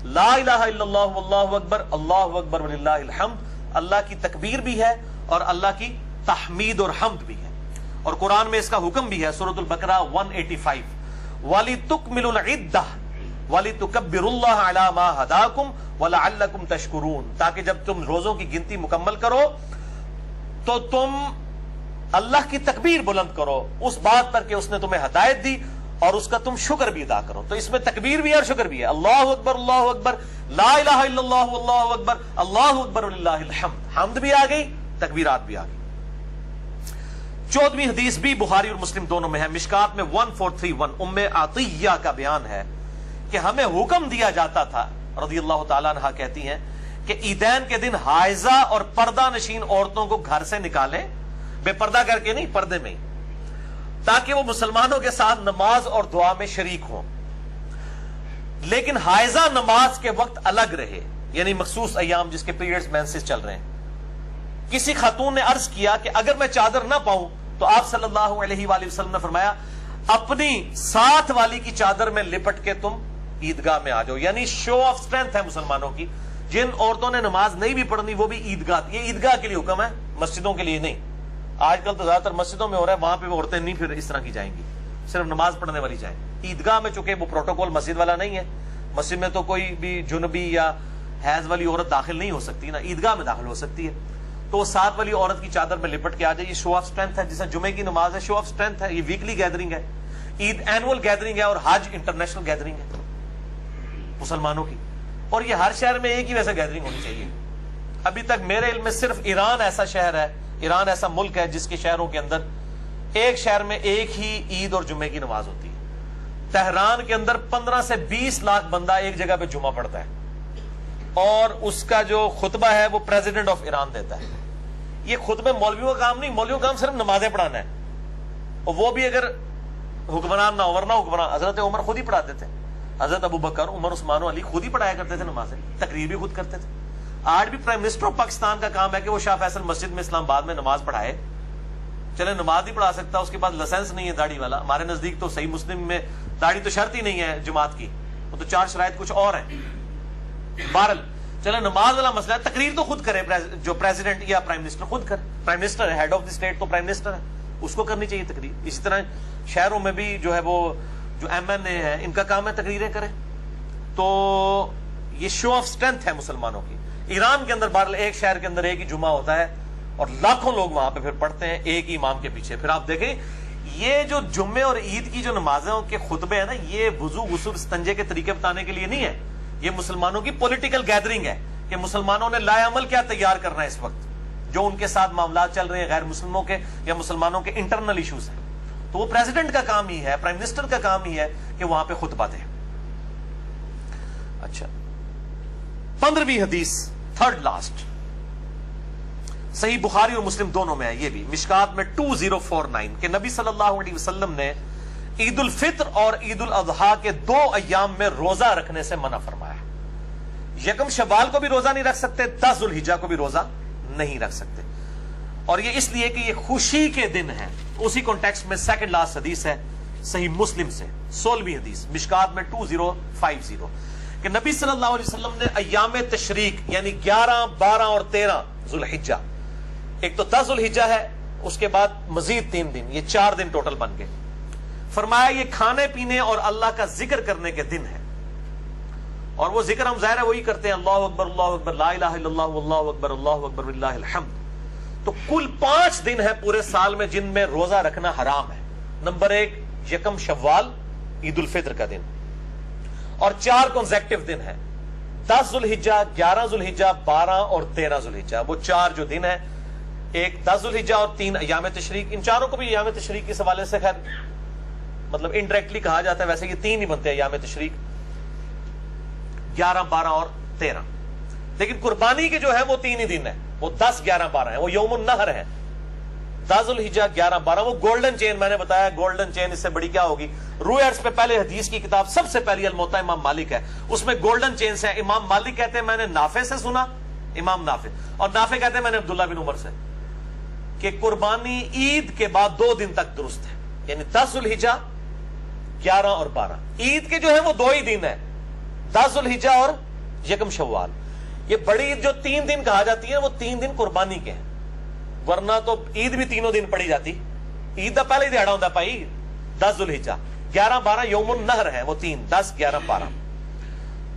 لا الہ الا اللہ واللہ اکبر اللہ اکبر وللہ الحمد. اللہ کی تکبیر بھی ہے اور اللہ کی تحمید اور حمد بھی ہے, اور قرآن میں اس کا حکم بھی ہے. سورۃ البقرہ 185, وَلِتُكْمِلُوا الْعِدَّةَ وَلِتُكَبِّرُوا اللَّهَ عَلَى مَا هَدَاكُمْ وَلَعَلَّكُمْ تَشْكُرُونَ. تاکہ جب تم روزوں کی گنتی مکمل کرو تو تم اللہ کی تکبیر بلند کرو اس بات پر کہ اس نے تمہیں ہدایت دی, اور اس کا تم شکر بھی ادا کرو. تو اس میں تکبیر بھی ہے اور شکر بھی ہے. اللہ اکبر لا الہ الا اللہ واللہ اکبر اللہ اکبر وللہ الحمد. حمد بھی آ گئی, تکبیرات بھی آ گئی. 14ویں حدیث بھی بخاری اور مسلم دونوں میں ہے، مشکات میں 1431 ام عطیہ کا بیان ہے کہ ہمیں حکم دیا جاتا تھا، رضی اللہ تعالیٰ عنہ کہتی ہیں کہ عیدین کے دن حائضہ اور پردہ نشین عورتوں کو گھر سے نکالیں، بے پردہ کر کے نہیں، پردے میں ہی، تاکہ وہ مسلمانوں کے ساتھ نماز اور دعا میں شریک ہوں، لیکن حائضہ نماز کے وقت الگ رہے، یعنی مخصوص ایام جس کے پیریڈز مینسز چل رہے ہیں۔ کسی خاتون نے عرض کیا کہ اگر میں چادر نہ پاؤں تو آپ صلی اللہ علیہ وآلہ وسلم نے فرمایا اپنی ساتھ والی کی چادر میں لپٹ کے تم عیدگاہ میں آ جاؤ، یعنی شو آف اسٹرینتھ ہے مسلمانوں کی۔ جن عورتوں نے نماز نہیں بھی پڑھنی وہ بھی عیدگاہ، یہ عیدگاہ کے لیے حکم ہے، مسجدوں کے لیے نہیں۔ آج کل تو زیادہ تر مسجدوں میں ہو رہا ہے، وہاں پہ وہ عورتیں نہیں پھر اس طرح کی جائیں گی، صرف نماز پڑھنے والی جائیں۔ عیدگاہ میں چونکہ وہ پروٹوکول مسجد والا نہیں ہے، مسجد میں تو کوئی بھی جنبی یا حیض والی عورت داخل نہیں ہو سکتی نا، عیدگاہ میں داخل ہو سکتی ہے، تو وہ ساتھ والی عورت کی چادر میں لپٹ کے آ جائے۔ یہ شو آف اسٹرینتھ ہے، جیسے جمعے کی نماز ہے، شو آف اسٹرینتھ ہے، یہ ویکلی گیدرنگ ہے، عید اینول گیدرنگ ہے، اور حج انٹرنیشنل گیدرنگ ہے مسلمانوں کی، اور یہ ہر شہر میں ایک ہی ویسا گیدرنگ ہونی چاہیے۔ ابھی تک میرے علم میں صرف ایران ایسا شہر ہے، ایران ایسا ملک ہے جس کے شہروں کے اندر ایک شہر میں ایک ہی عید اور جمعے کی نماز ہوتی ہے۔ تہران کے اندر 15 سے 20 لاکھ بندہ ایک جگہ پہ جمعہ پڑھتا ہے، اور اس کا جو خطبہ ہے وہ پریزیڈنٹ آف ایران دیتا ہے۔ یہ خطبے مولویوں کا کام نہیں، مولویوں کا کام صرف نمازیں پڑھانا ہے، اور وہ بھی اگر حکمران نہ ہو، ورنہ حکمران حضرت عمر خود ہی پڑھاتے تھے، حضرت ابو بکر، عمر، عثمان و علی خود ہی پڑھایا کرتے تھے نمازیں، تقریر بھی خود کرتے تھے۔ آج بھی پرائم منسٹر آف پاکستان کا کام ہے کہ وہ شاہ فیصل مسجد میں اسلام آباد میں نماز پڑھائے۔ چلے نماز نہیں پڑھا سکتا، اس کے بعد لائسنس نہیں ہے داڑھی والا، ہمارے نزدیک تو صحیح مسلم میں داڑھی تو شرط ہی نہیں ہے جماعت کی، وہ تو 4 شرائط کچھ اور ہیں۔ بہرحال چلے نماز والا مسئلہ ہے، تقریر تو خود کرے جو پریزیڈنٹ یا پرائم منسٹر خود کرے، پرائم منسٹر ہے، ہیڈ آف دی اسٹیٹ تو پرائم منسٹر ہے، اس کو کرنی چاہیے تقریر۔ اسی طرح شہروں میں بھی جو ہے وہ جو ایم این اے ہے ان کا کام ہے تقریریں کریں، تو یہ شو آف اسٹرینتھ ہے مسلمانوں کی۔ ایران کے اندر بہرحال ایک شہر کے اندر ایک ہی جمعہ ہوتا ہے، اور لاکھوں لوگ وہاں پہ پھر پڑھتے ہیں ایک ہی امام کے پیچھے۔ پھر آپ دیکھیں یہ جو جمعے اور عید کی جو نمازیں کے خطبے ہیں نا، یہ وضو غسل استنجے کے طریقے بتانے کے لیے نہیں ہے، یہ مسلمانوں کی پولیٹیکل گیدرنگ ہے کہ مسلمانوں نے لائے عمل کیا تیار کرنا ہے اس وقت، جو ان کے ساتھ معاملات چل رہے ہیں غیر مسلموں کے یا مسلمانوں کے انٹرنل ایشوز ہیں، تو وہ پریزیڈنٹ کا کام ہی ہے، پرائم منسٹر کا کام ہی ہے کہ وہاں پہ خطبہ دے۔ اچھا 15ویں حدیث، تھرڈ لاسٹ، صحیح بخاری اور مسلم دونوں میں ہے، یہ بھی مشکات میں 2049 کہ نبی صلی اللہ علیہ وسلم نے عید الفطر اور عید الاضحیٰ کے 2 ایام میں روزہ رکھنے سے منع فرمایا۔ یکم شوال کو بھی روزہ نہیں رکھ سکتے، 10 ذوالحجہ کو بھی روزہ نہیں رکھ سکتے، اور یہ اس لیے کہ یہ خوشی کے دن ہیں۔ اسی کانٹیکسٹ میں سیکنڈ لاسٹ حدیث ہے صحیح مسلم سے، 16ویں حدیث مشکات میں 2050 کہ نبی صلی اللہ علیہ وسلم نے ایام تشریق یعنی 11، 12 اور 13 ذوالحجہ، ایک تو 10 ذوالحجہ ہے، اس کے بعد مزید 3 دن، یہ 4 دن ٹوٹل بن گئے، فرمایا یہ کھانے پینے اور اللہ کا ذکر کرنے کے دن ہے، اور وہ ذکر ہم ظاہر ہے وہی کرتے ہیں، اللہ اکبر لا الہ الا اللہ واللہ اکبر وللہ الحمد۔ تو کل 5 دن ہے پورے سال میں جن میں روزہ رکھنا حرام ہے۔ نمبر 1 یکم شوال عید الفطر کا دن، اور 4 کنزیکٹیو دن ہیں، 10 ذوالحجہ، 11 ذوالحجہ، 12 اور 13 ذوالحجہ، وہ 4 جو دن ہیں، ایک 10 ذوالحجہ اور 3 ایام تشریق۔ ان چاروں کو بھی ایام تشریق کے حوالے سے خیر مطلب انڈائریکٹلی کہا جاتا ہے، ویسے یہ 3 ہی بنتے ہیں ایام تشریق، 11، 12 اور 13، لیکن قربانی کے جو ہے وہ 3 ہی دن ہیں، وہ 10، 11، 12 ہیں، وہ یوم النحر ہے، 10 ذوالحجہ، 11، 12، وہ گولڈن چین، میں نے بتایا گولڈن چین اس سے بڑی کیا ہوگی۔ روئرز پہ پہلے حدیث کی کتاب سب سے پہلی الموطا امام مالک ہے، اس میں گولڈن چین سے امام مالک کہتے ہیں میں نے نافع سے سنا، امام نافع، اور نافع کہتے ہیں میں نے عبداللہ بن عمر سے، کہ قربانی عید کے بعد 2 دن تک درست ہے، یعنی 10 ذوالحجہ، 11 اور 12، عید کے جو ہے وہ 2 ہی دن ہے، 10 ذوالحجہ اور یکم شوال۔ یہ بڑی عید جو 3 دن کہا جاتی ہے وہ 3 دن قربانی کے ہیں، ورنہ تو عید بھی 3 دن پڑی جاتی، عید کا پہلے ہی دیہڑا ہوتا پائی 10 ذوالحجہ، 11، 12 یوم النحر ہے، وہ 3، 10، 11، 12،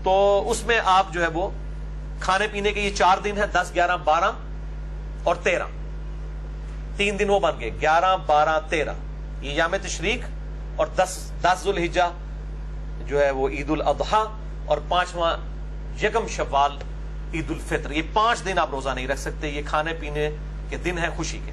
تو اس میں آپ جو ہے وہ کھانے پینے کے یہ 4 دن ہے، 10، 11، 12 اور 13، 3 دن وہ بن گئے، 11، 12، 13 یہ یام تشریق، اور 10 ذوالحجہ جو ہے وہ عید الاضحیٰ، اور 5واں یکم شوال عید الفطر۔ یہ 5 دن آپ روزہ نہیں رکھ سکتے، یہ کھانے پینے کے دن ہیں خوشی کے۔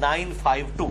952।